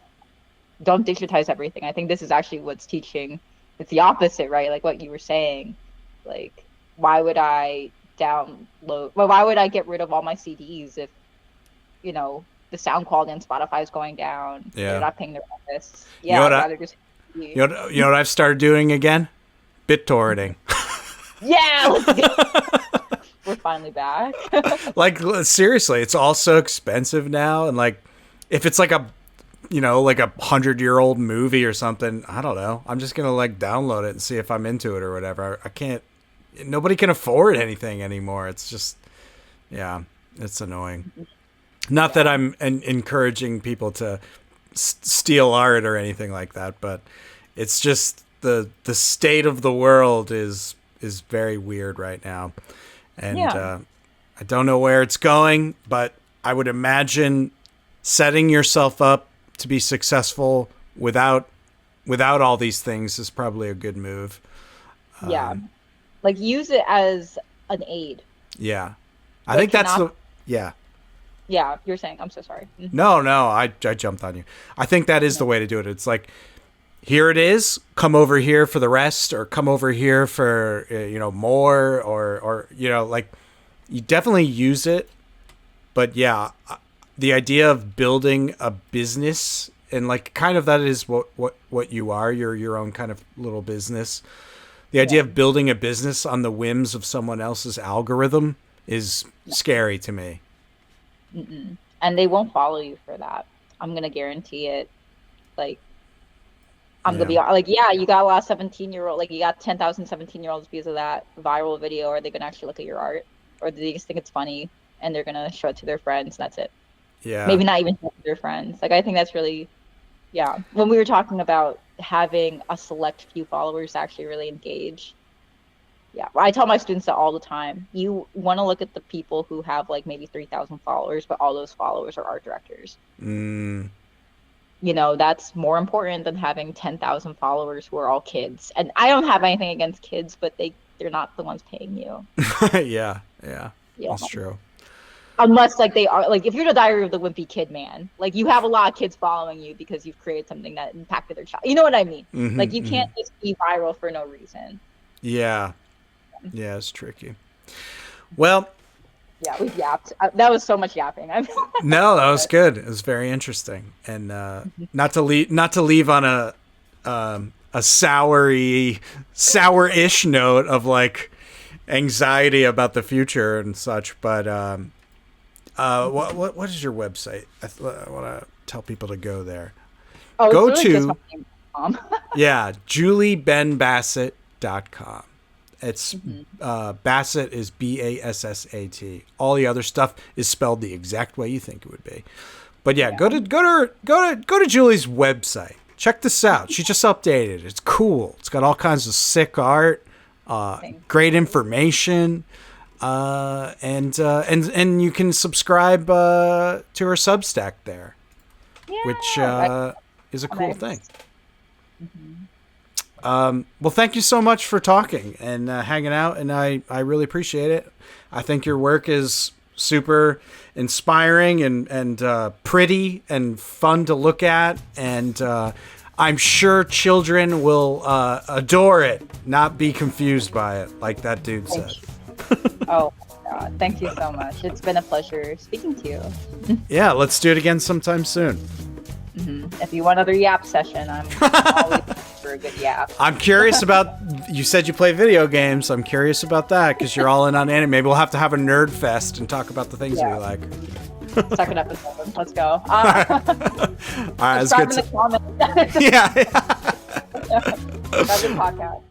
S2: don't digitize everything. I think this is actually what's teaching. It's the opposite, right? Like what you were saying. Like, why would I why would I get rid of all my CDs if, the sound quality on Spotify is going down?
S1: Yeah.
S2: They're not paying their artists.
S1: You know
S2: Yeah,
S1: what
S2: I'd
S1: I,
S2: rather just.
S1: you know what I've started doing again? BitTorrenting.
S2: Yeah, let's go. We're finally back.
S1: Like seriously, it's all so expensive now, and like if it's like a like 100-year-old movie or something, I don't know. I'm just gonna like download it and see if I'm into it or whatever. I can't. Nobody can afford anything anymore. It's just, yeah, it's annoying. Not that I'm encouraging people to steal art or anything like that, but it's just the state of the world is very weird right now, and
S2: Yeah.
S1: I don't know where it's going, but I would imagine setting yourself up to be successful without all these things is probably a good move.
S2: Yeah. Like use it as an aid.
S1: Yeah, I
S2: But
S1: think that's
S2: cannot.
S1: yeah.
S2: Yeah, you're saying. I'm so sorry.
S1: No, I jumped on you. I think that is the
S2: No.
S1: way to do it. It's like, here it is. Come over here for the rest, or come over here for more, or like you definitely use it. But yeah, the idea of building a business and like kind of that is what you are. You're your own kind of little business. the idea of building a business on the whims of someone else's algorithm is scary to me.
S2: Mm-mm. And they won't follow you for that. I'm gonna guarantee it. Like, I'm gonna be like, yeah, you got a lot of 17-year-old, like you got 10,000 17-year-olds because of that viral video. Are they gonna actually look at your art, or do they just think it's funny and they're gonna show it to their friends? And that's it.
S1: Yeah.
S2: Maybe not even show it to their friends. Like, I think that's really, yeah. When we were talking about having a select few followers actually really engage. Yeah, I tell my students that all the time. You want to look at the people who have like maybe 3,000 followers, but all those followers are art directors.
S1: Mm.
S2: You know, that's more important than having 10,000 followers who are all kids. And I don't have anything against kids, but they're not the ones paying you.
S1: Yeah, that's true.
S2: Unless like they are, like if you're the Diary of the Wimpy Kid Man, like you have a lot of kids following you because you've created something that impacted their child. You know what I mean?
S1: Mm-hmm,
S2: like you can't just be viral for no reason.
S1: Yeah, it's tricky. Well,
S2: yeah, we've yapped. That was so much yapping.
S1: No, that was good. It was very interesting, and not to leave on a sourish note of like anxiety about the future and such. But what is your website? I want to tell people to go there.
S2: Oh,
S1: go
S2: it's really just my name.
S1: Yeah, juliebenbassat.com. It's Bassett is Bassat. All the other stuff is spelled the exact way you think it would be. But yeah, go to Julie's website. Check this out. She just updated it. It's cool. It's got all kinds of sick art, great information, and you can subscribe to her Substack there, which is a cool thing. Mm-hmm. Well, thank you so much for talking and hanging out, and I really appreciate it. I think your work is super inspiring and pretty and fun to look at, and I'm sure children will adore it, not be confused by it, like that dude said.
S2: Oh, God. Thank you so much. It's been a pleasure speaking to you.
S1: Yeah, let's do it again sometime soon.
S2: Mm-hmm. If you want another yap session, I'm always for a good yap.
S1: I'm curious about, you said you play video games. I'm curious about that because you're all in on anime. Maybe we'll have to have a nerd fest and talk about the things we like.
S2: Second episode. Let's go.
S1: All right, it's good.
S2: Subscribe in the comments.
S1: Yeah.
S2: That's a podcast.